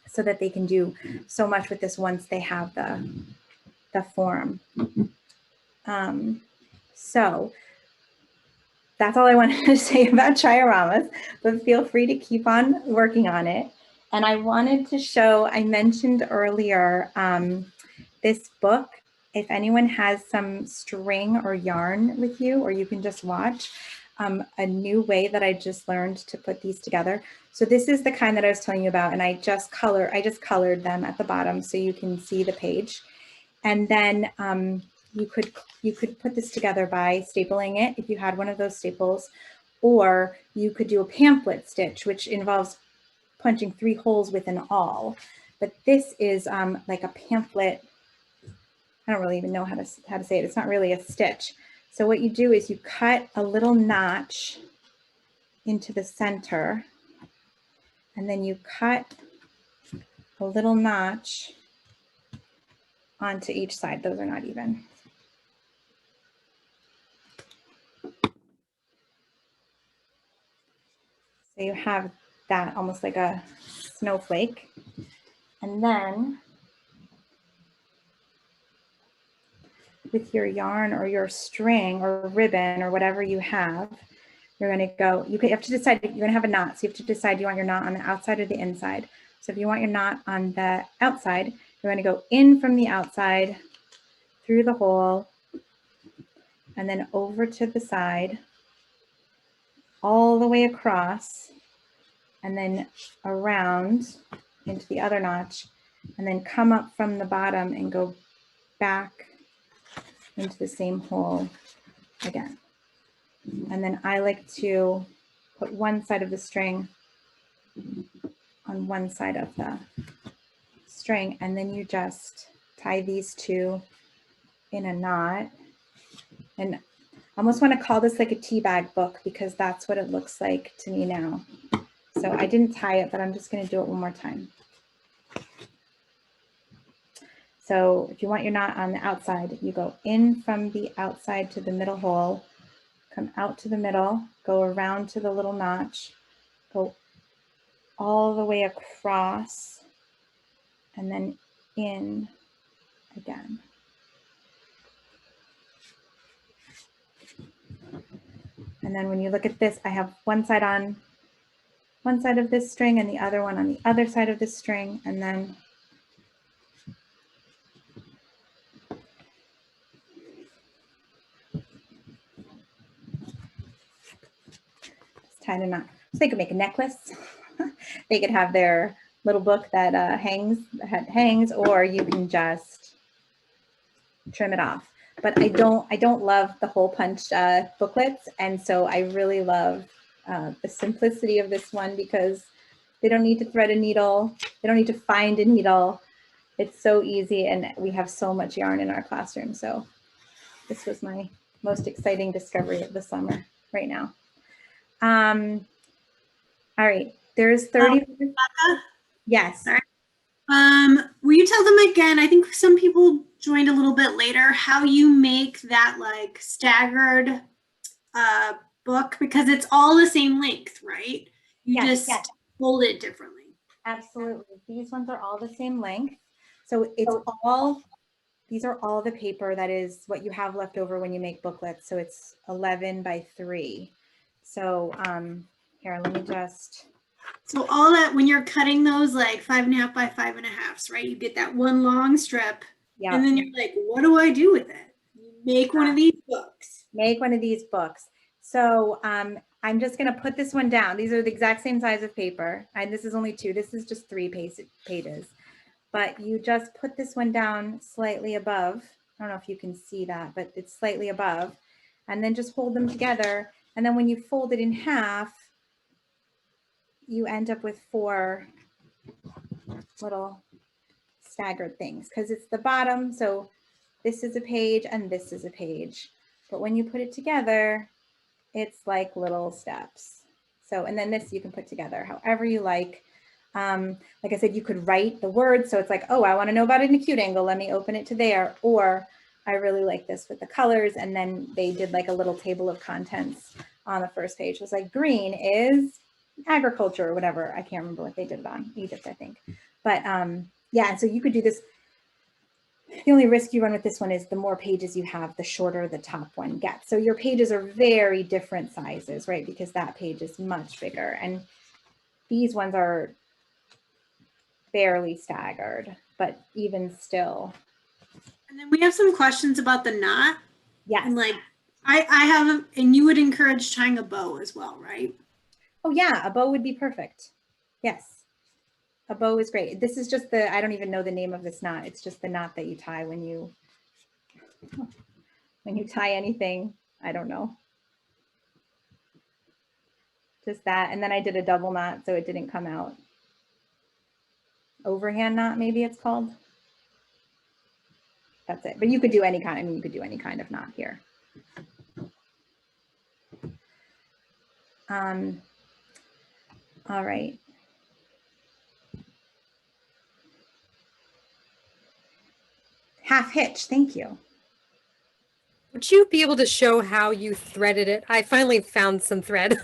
so that they can do so much with this once they have the form. So that's all I wanted to say about dioramas, but feel free to keep on working on it. And I wanted to show, I mentioned earlier, this book. If anyone has some string or yarn with you, or you can just watch, a new way that I just learned to put these together. So this is the kind that I was telling you about, and I just colored them at the bottom so you can see the page. And then you could put this together by stapling it if you had one of those staples, or you could do a pamphlet stitch, which involves punching 3 holes with an awl. But this is like a pamphlet. I don't really even know how to say it. It's not really a stitch. So what you do is you cut a little notch into the center, and then you cut a little notch onto each side. Those are not even. So you have that almost like a snowflake. And then with your yarn or your string or ribbon or whatever you have, you're going to go, you have to decide, you're going to have a knot. So you have to decide, do you want your knot on the outside or the inside? So if you want your knot on the outside, you're going to go in from the outside through the hole and then over to the side, all the way across, and then around into the other notch, and then come up from the bottom and go back into the same hole again. And then I like to put one side of the string on one side of the string, and then you just tie these two in a knot. And I almost want to call this like a tea bag book, because that's what it looks like to me now. So I didn't tie it, but I'm just going to do it one more time. So if you want your knot on the outside, you go in from the outside to the middle hole, come out to the middle, go around to the little notch, go all the way across, and then in again. And then when you look at this, I have one side on one side of this string and the other one on the other side of this string, and then tie a knot. So they could make a necklace. They could have their little book that hangs, or you can just trim it off. But I don't love the hole punch booklets, and so I really love the simplicity of this one, because they don't need to thread a needle. They don't need to find a needle. It's so easy, and we have so much yarn in our classroom. So this was my most exciting discovery of the summer right now. All right, there's 30. Becca? Yes. Sorry. Will you tell them again? I think some people joined a little bit later, how you make that like staggered book, because it's all the same length, right? You just fold it differently. Absolutely. These ones are all the same length. So it's all, these are all the paper that is what you have left over when you make booklets. So it's 11 by 3. So here, let me just. So all that, when you're cutting those like 5.5 by 5.5s, right? You get that one long strip, and then you're like, what do I do with it? You make one of these books. Make one of these books. So I'm just going to put this one down. These are the exact same size of paper. And this is only 2. This is just 3 pages. But you just put this one down slightly above. I don't know if you can see that, but it's slightly above. And then just hold them together. And then when you fold it in half, you end up with 4 little staggered things because it's the bottom. So this is a page and this is a page. But when you put it together, it's like little steps. So, and then this you can put together however you like. Like I said, you could write the words. So it's like, oh, I want to know about an acute angle. Let me open it to there. Or I really like this with the colors. And then they did like a little table of contents on the first page. It was like green is agriculture or whatever. I can't remember what they did it on, Egypt, I think. But yeah, and so you could do this. The only risk you run with this one is the more pages you have, the shorter the top one gets. So your pages are very different sizes, right? Because that page is much bigger. And these ones are barely staggered, but even still. And then we have some questions about the knot. Yes. And like, I have, and you would encourage tying a bow as well, right? Oh yeah, a bow would be perfect. Yes. A bow is great. This is just I don't even know the name of this knot. It's just the knot that you tie when you tie anything. I don't know. Just that. And then I did a double knot so it didn't come out. Overhand knot, maybe it's called. That's it. But you could do any kind, you could do any kind of knot here. All right. Half hitch, thank you. Would you be able to show how you threaded it? I finally found some thread.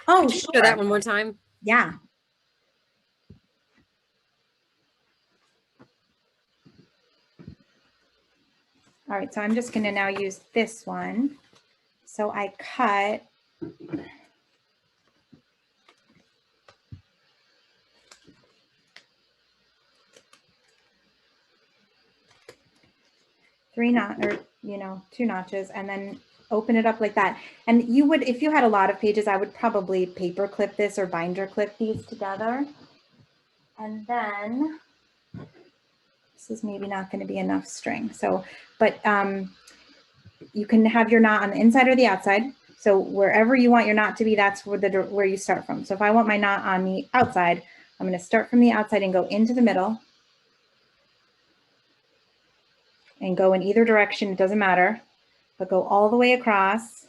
Oh, Could you sure. show that one more time? Yeah. All right, so I'm just gonna now use this one. So I cut two notches, and then open it up like that. And you would, if you had a lot of pages, I would probably paper clip this or binder clip these together. And then this is maybe not going to be enough string. So, but you can have your knot on the inside or the outside. So wherever you want your knot to be, that's where you start from. So if I want my knot on the outside, I'm going to start from the outside and go into the middle. And go in either direction, it doesn't matter, but go all the way across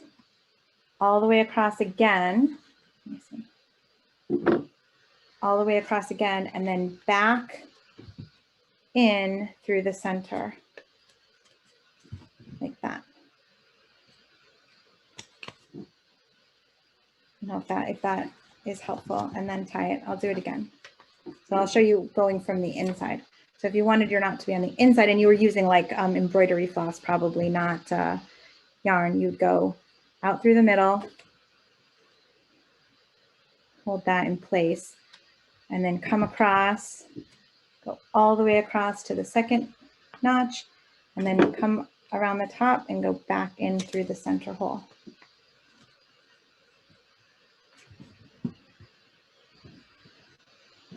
again. Let me see. All the way across again, and then back in through the center, like that. I don't know if that is helpful, and then tie it. I'll do it again. So I'll show you going from the inside. So if you wanted your knot to be on the inside and you were using like embroidery floss, probably not yarn, you'd go out through the middle, hold that in place, and then come across, go all the way across to the second notch, and then come around the top and go back in through the center hole.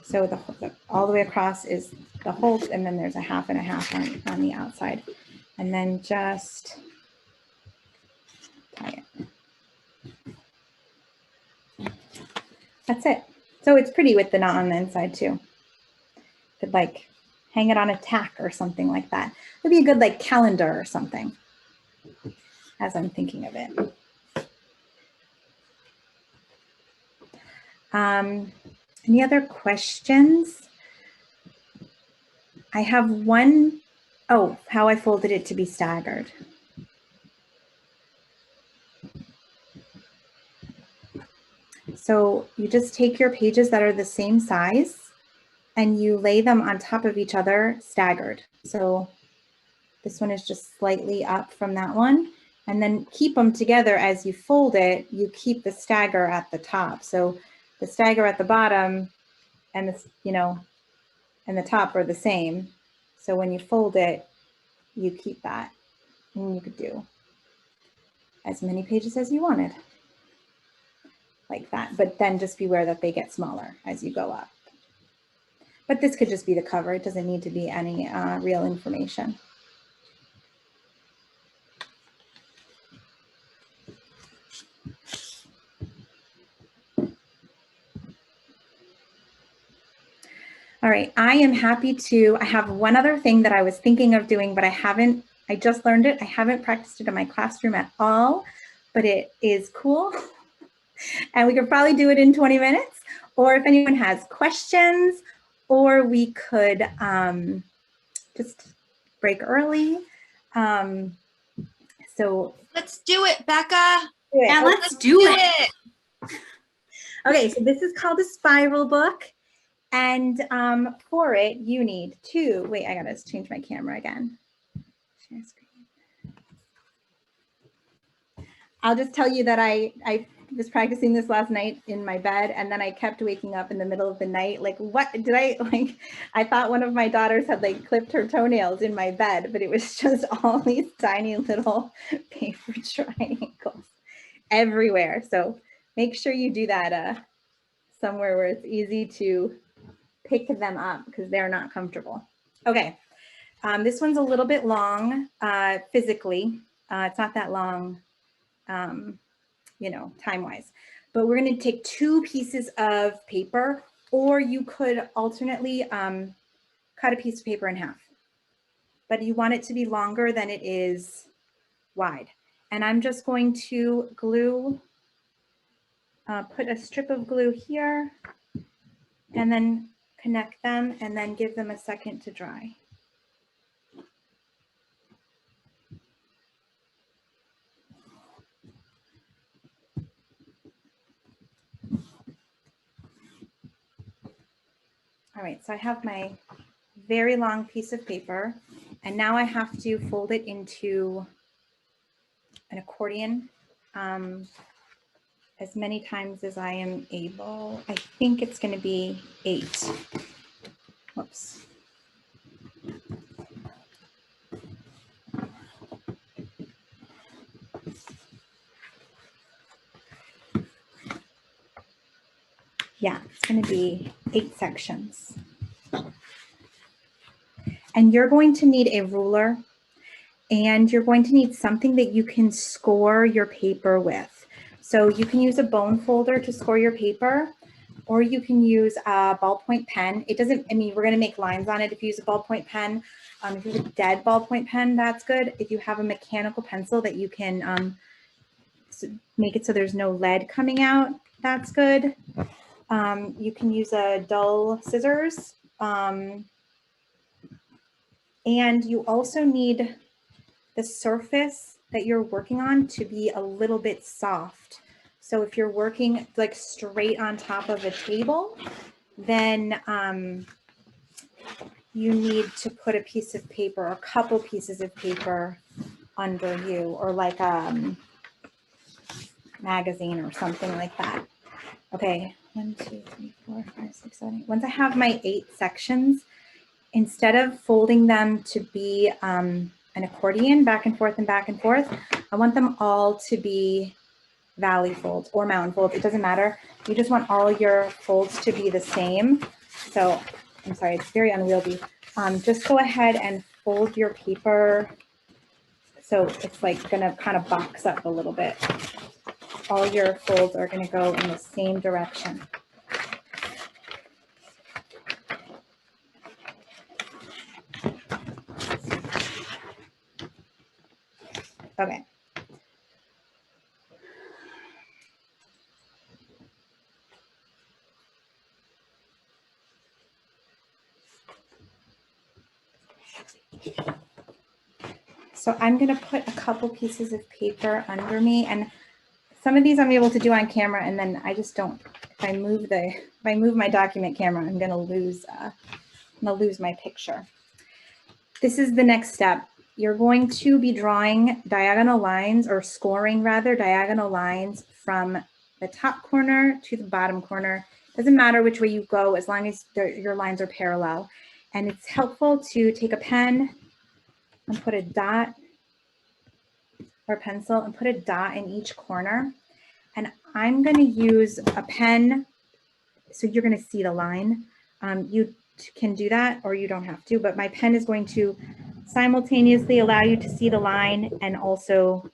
So all the way across is the hole, and then there's a half and a half on the outside. And then just tie it. That's it. So it's pretty with the knot on the inside too. Could like hang it on a tack or something like that. It'd be a good like calendar or something, as I'm thinking of it. Any other questions? I have one. Oh, how I folded it to be staggered. So you just take your pages that are the same size and you lay them on top of each other staggered. So this one is just slightly up from that one, and then keep them together as you fold it. You keep the stagger at the top. So the stagger at the bottom and the, and the top are the same. So when you fold it, you keep that, and you could do as many pages as you wanted, like that. But then just beware that they get smaller as you go up. But this could just be the cover. It doesn't need to be any real information. All right, I am happy to, I have one other thing that I was thinking of doing, but I just learned it. I haven't practiced it in my classroom at all, but it is cool. And we could probably do it in 20 minutes. Or if anyone has questions, or we could just break early. So Let's do it, Becca. Yeah, let's do it. Okay, so this is called a spiral book. And for it, you need to, wait, I gotta change my camera again. Share screen. I'll just tell you that I was practicing this last night in my bed, and then I kept waking up in the middle of the night. Like, what did I thought one of my daughters had like clipped her toenails in my bed, but it was just all these tiny little paper triangles everywhere. So make sure you do that somewhere where it's easy to pick them up because they're not comfortable. Okay, this one's a little bit long physically. It's not that long, you know, time-wise, but we're going to take 2 pieces of paper, or you could alternately cut a piece of paper in half, but you want it to be longer than it is wide. And I'm just going to glue, put a strip of glue here, and then connect them, and then give them a second to dry. All right, so I have my very long piece of paper, and now I have to fold it into an accordion as many times as I am able. I think it's going to be 8. Whoops. Yeah, it's going to be 8 sections. And you're going to need a ruler, and you're going to need something that you can score your paper with. So you can use a bone folder to score your paper, or you can use a ballpoint pen. It doesn't, I mean, we're going to make lines on it if you use a ballpoint pen. If you have a dead ballpoint pen, that's good. If you have a mechanical pencil that you can make it so there's no lead coming out, that's good. You can use a dull scissors. And you also need the surface that you're working on to be a little bit soft. So if you're working like straight on top of a table, then you need to put a piece of paper, or a couple pieces of paper under you, or like a magazine or something like that. Okay, 1, 2, 3, 4, 5, 6, 7, 8. Once I have my 8 sections, instead of folding them to be an accordion back and forth and back and forth, I want them all to be valley folds or mountain folds. It doesn't matter. You just want all your folds to be the same. So I'm sorry, it's very unwieldy. Just go ahead and fold your paper so it's like gonna kind of box up a little bit. All your folds are gonna go in the same direction. Okay. So I'm going to put a couple pieces of paper under me, and some of these I'm able to do on camera, and then I just don't. If I move my document camera, I'm going to lose my picture. This is the next step. You're going to be drawing diagonal lines, or scoring rather diagonal lines from the top corner to the bottom corner. Doesn't matter which way you go as long as your lines are parallel. And it's helpful to take a pen and put a dot, or a pencil, and put a dot in each corner. And I'm going to use a pen, so you're going to see the line. You can do that, or you don't have to, but my pen is going to simultaneously allow you to see the line and also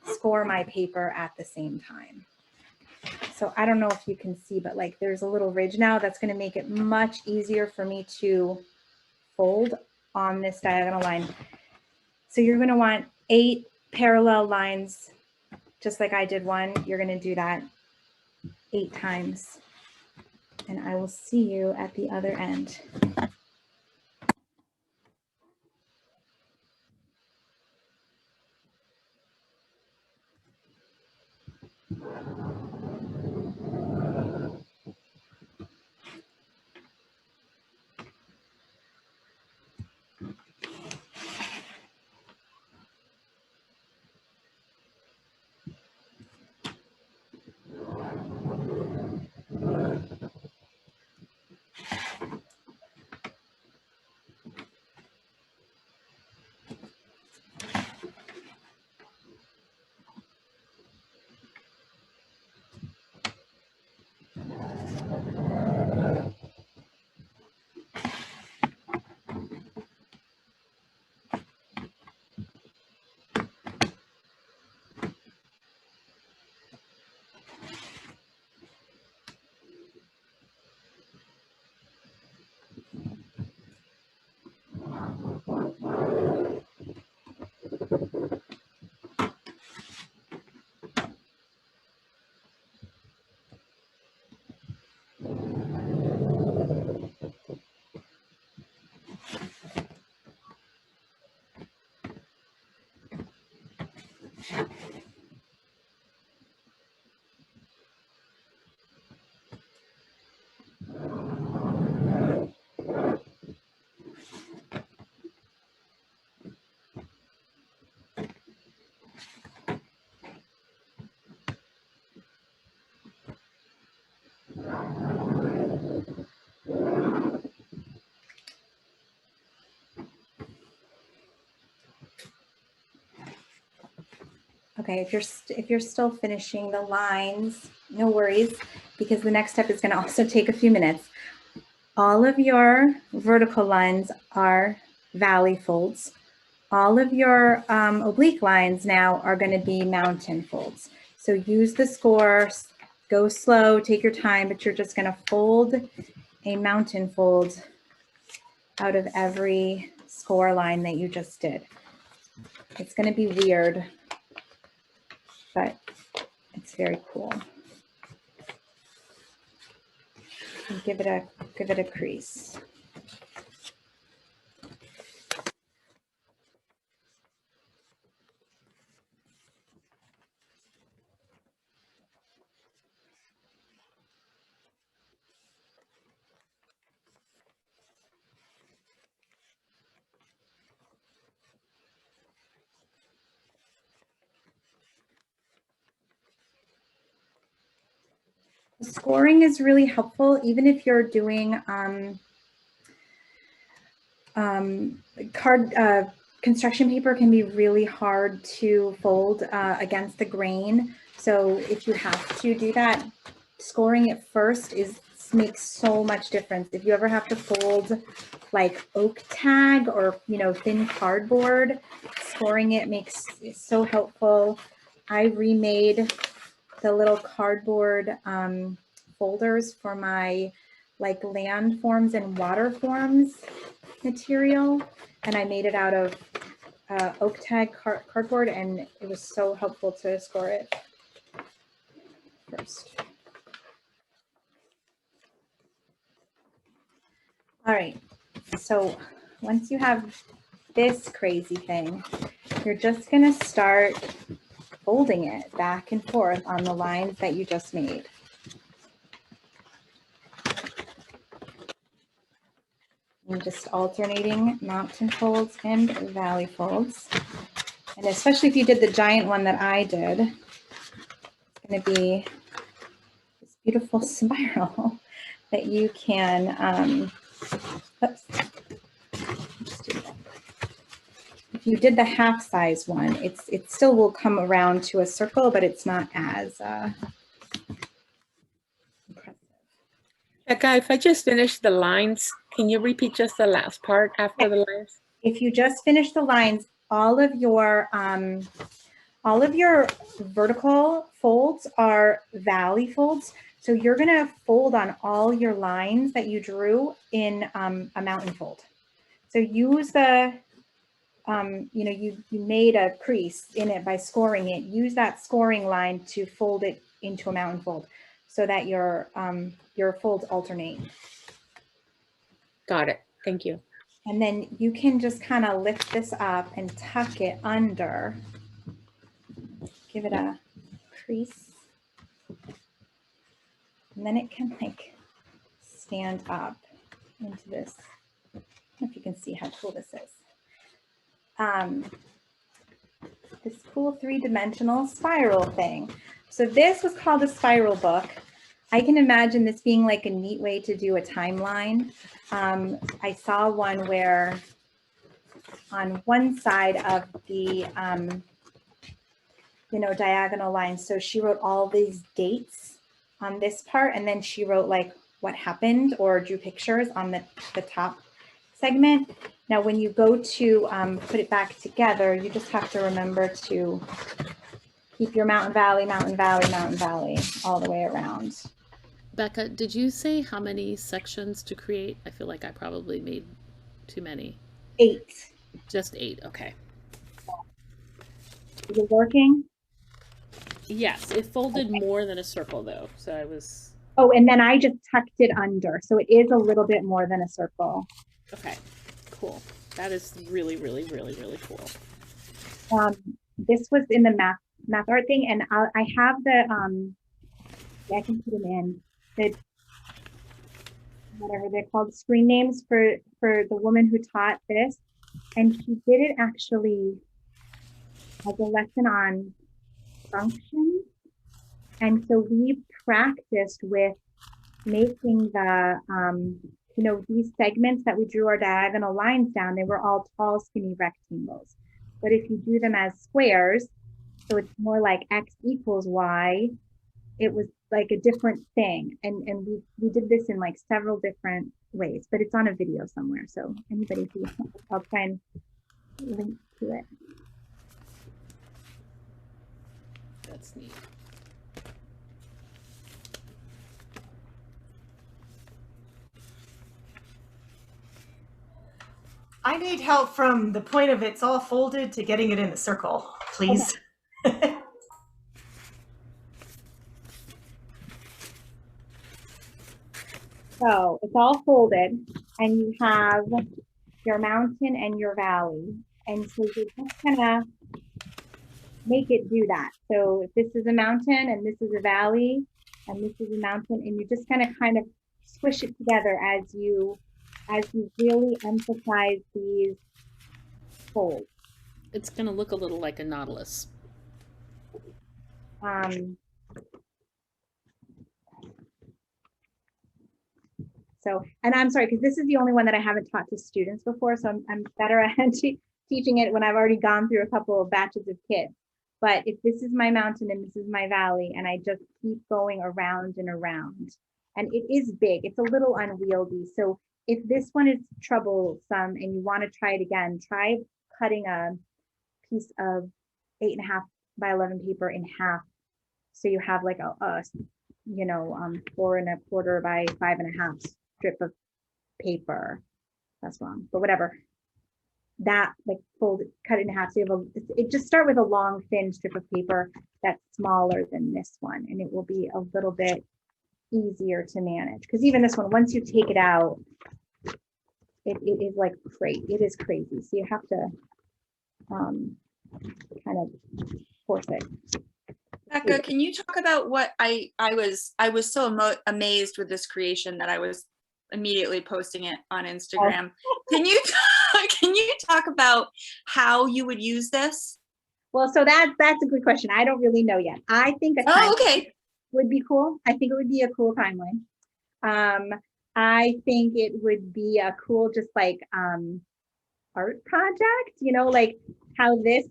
score my paper at the same time. So I don't know if you can see, but like there's a little ridge now that's going to make it much easier for me to fold on this diagonal line. So you're going to want 8 parallel lines, just like I did one. You're going to do that 8 times. And I will see you at the other end. Okay, if you're still finishing the lines, no worries, because the next step is going to also take a few minutes. All of your vertical lines are valley folds. All of your oblique lines now are going to be mountain folds. So use the score, go slow, take your time, but you're just going to fold a mountain fold out of every score line that you just did. It's going to be weird, but it's very cool. And give it a crease. Scoring is really helpful, even if you're doing construction paper can be really hard to fold against the grain. So if you have to do that, scoring it first makes so much difference. If you ever have to fold like oak tag or thin cardboard, scoring it is so helpful. I remade the little cardboard folders for my like land forms and water forms material, and I made it out of oak tag cardboard, and it was so helpful to score it first. All right, so once you have this crazy thing, you're just gonna start folding it back and forth on the lines that you just made. And just alternating mountain folds and valley folds. And especially if you did the giant one that I did, it's going to be this beautiful spiral that you can, oops, if you did the half size one, it still will come around to a circle, but it's not as impressive. Becca, if I just finished the lines, can you repeat just the last part after the lines? If you just finish the lines, all of your all of your vertical folds are valley folds. So you're gonna fold on all your lines that you drew in a mountain fold. So use the, you made a crease in it by scoring it. Use that scoring line to fold it into a mountain fold so that your folds alternate. Got it. Thank you. And then you can just kind of lift this up and tuck it under. Give it a crease. And then it can like stand up into this. I don't know if you can see how cool this is. This cool 3-dimensional spiral thing. So this was called a spiral book. I can imagine this being like a neat way to do a timeline. I saw one where on one side of the diagonal line, so she wrote all these dates on this part, and then she wrote like what happened or drew pictures on the top segment. Now, when you go to put it back together, you just have to remember to keep your mountain, valley, mountain, valley, mountain, valley all the way around. Becca, did you say how many sections to create? I feel like I probably made too many. 8. Just 8, okay. Is it working? Yes, it folded more than a circle though, so I was... Oh, and then I just tucked it under, so it is a little bit more than a circle. Okay, cool. That is really, really, really, really cool. This was in the math art thing, and I have the, I can put them in, the, whatever they're called, screen names for the woman who taught this. And she did it actually as a lesson on functions. And so we practiced with making the, these segments that we drew our diagonal lines down, they were all tall, skinny rectangles. But if you do them as squares, so it's more like X equals Y, it was like a different thing. And we did this in like several different ways, but it's on a video somewhere. So anybody who, I'll try and link to it. That's neat. I need help from the point of it's all folded to getting it in a circle, please. Okay. So it's all folded and you have your mountain and your valley. And so you're just gonna make it do that. So if this is a mountain and this is a valley and this is a mountain, and you just kind of squish it together as you really emphasize these folds. It's going to look a little like a nautilus. So, and I'm sorry, because this is the only one that I haven't taught to students before, so I'm better at teaching it when I've already gone through a couple of batches of kids. But if this is my mountain and this is my valley, and I just keep going around and around, and it is big, it's a little unwieldy. So if this one is troublesome and you want to try it again, try cutting a piece of 8.5 by 11 paper in half. So you have like a 4.25 by 5.5 strip of paper. That's wrong, but whatever. That like fold it, cut it in half. So you have it just start with a long thin strip of paper that's smaller than this one, and it will be a little bit easier to manage. Because even this one, once you take it out, it is like crazy. It is crazy. So you have to kind of force it. Becca, can you talk about what I was so amazed with this creation that I was immediately posting it on Instagram. Can you talk about how you would use this? Well, so that's a good question. I don't really know yet. I think a timeline would be cool. I think it would be a cool timeline. I think it would be a cool, just like art project, like how this,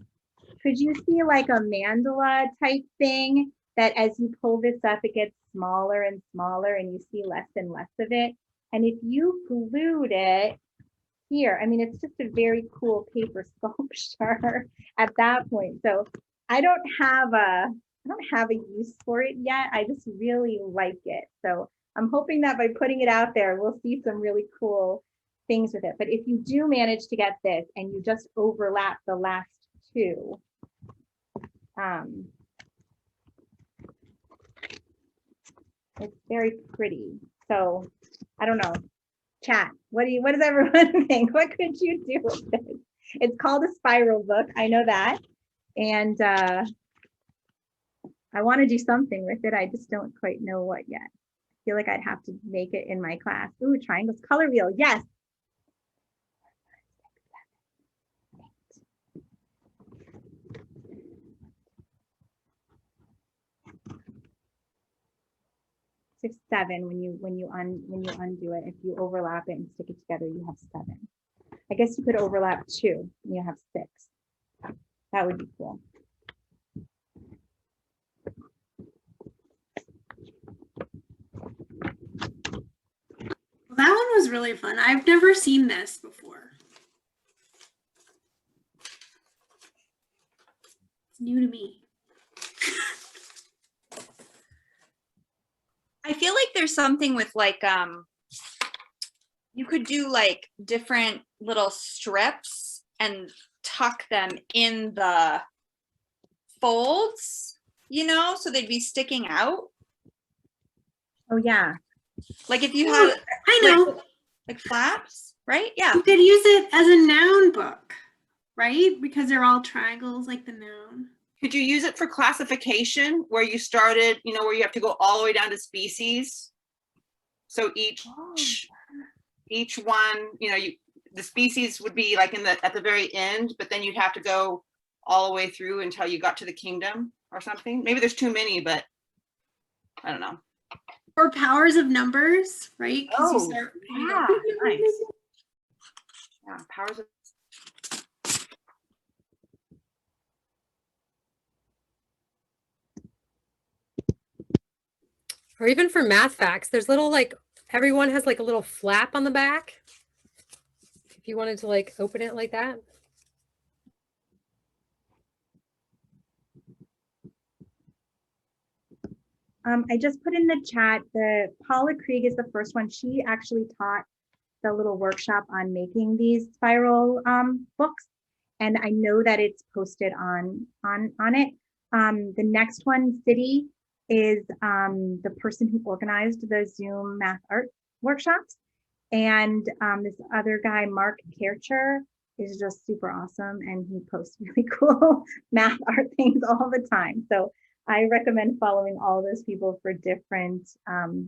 could you see like a mandala type thing that as you pull this up, it gets smaller and smaller and you see less and less of it. And if you glued it here, I mean, it's just a very cool paper sculpture at that point. So I don't have a use for it yet. I just really like it. So I'm hoping that by putting it out there, we'll see some really cool things with it. But if you do manage to get this and you just overlap the last two, it's very pretty. So I don't know. Chat, what does everyone think? What could you do with this? It's called a spiral book. I know that. And I want to do something with it. I just don't quite know what yet. I feel like I'd have to make it in my class. Ooh, triangles, color wheel. Yes. Six, seven. When you undo it, if you overlap it and stick it together, you have 7. I guess you could overlap 2 and you have 6. That would be cool. Well, that one was really fun. I've never seen this before. It's new to me. I feel like there's something with like you could do like different little strips and tuck them in the folds, you know, so they'd be sticking out. Oh yeah. Like if you had I know. like flaps, right? Yeah. You could use it as a noun book, right? Because they're all triangles like the noun. Could you use it for classification where you started, you know, where you have to go all the way down to species? So each one, you know, the species would be like at the very end, but then you'd have to go all the way through until you got to the kingdom or something. Maybe there's too many, but I don't know. Or powers of numbers, right? Oh, yeah, nice. Yeah, powers of. Or even for math facts, there's little like, everyone has like a little flap on the back. If you wanted to like open it like that. I just put in the chat, Paula Krieg is the first one. She actually taught the little workshop on making these spiral books. And I know that it's posted on it. The next one, City, is the person who organized the Zoom math art workshops. And this other guy, Mark Kircher, is just super awesome. And he posts really cool math art things all the time. So I recommend following all those people for different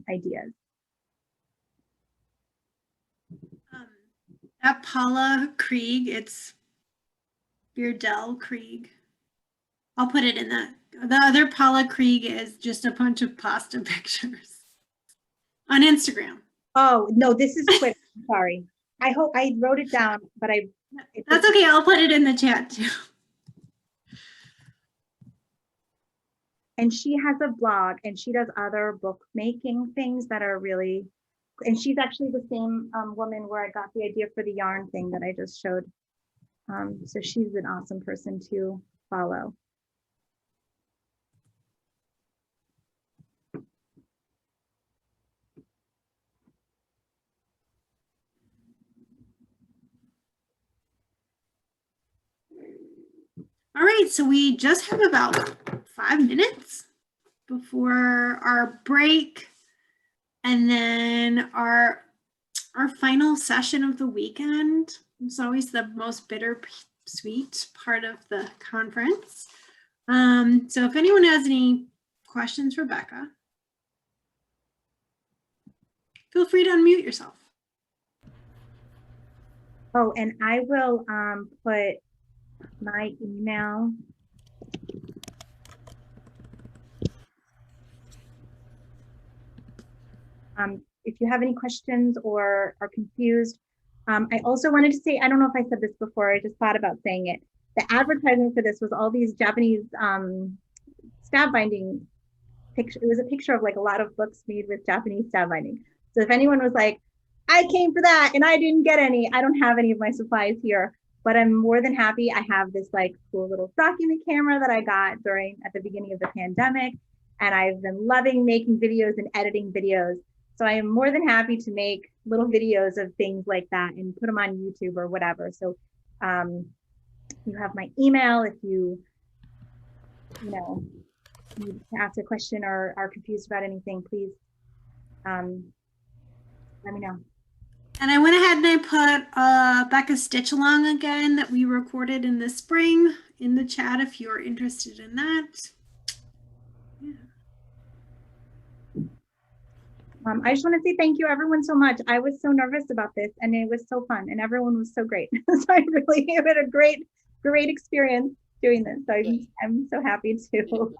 ideas. That Paula Krieg, it's Beardell Krieg. I'll put it in the other Paula Krieg is just a bunch of pasta pictures on Instagram. Oh, no, this is Twitter. Sorry. I hope I wrote it down, but that's okay. I'll put it in the chat too. And she has a blog and she does other bookmaking things that are really, and she's actually the same woman where I got the idea for the yarn thing that I just showed. So she's an awesome person to follow. All right, so we just have about 5 minutes before our break, and then our final session of the weekend. It's always the most bittersweet part of the conference. So if anyone has any questions for Becca, feel free to unmute yourself. Oh, and I will put my email. If you have any questions or are confused, I also wanted to say, I don't know if I said this before, I just thought about saying it. The advertisement for this was all these Japanese stab binding picture. It was a picture of like a lot of books made with Japanese stab binding. So if anyone was like, I came for that and I didn't get any, I don't have any of my supplies here. but I'm more than happy. I have this like cool little document camera that I got at the beginning of the pandemic, and I've been loving making videos and editing videos. So I am more than happy to make little videos of things like that and put them on YouTube or whatever. So you have my email if you need to ask a question or are confused about anything, please let me know. And I went ahead and I put Becca's stitch along again that we recorded in the spring in the chat if you're interested in that. Yeah. I just want to say thank you everyone so much. I was so nervous about this and it was so fun and everyone was so great. So I really had a great experience doing this. So I'm so happy to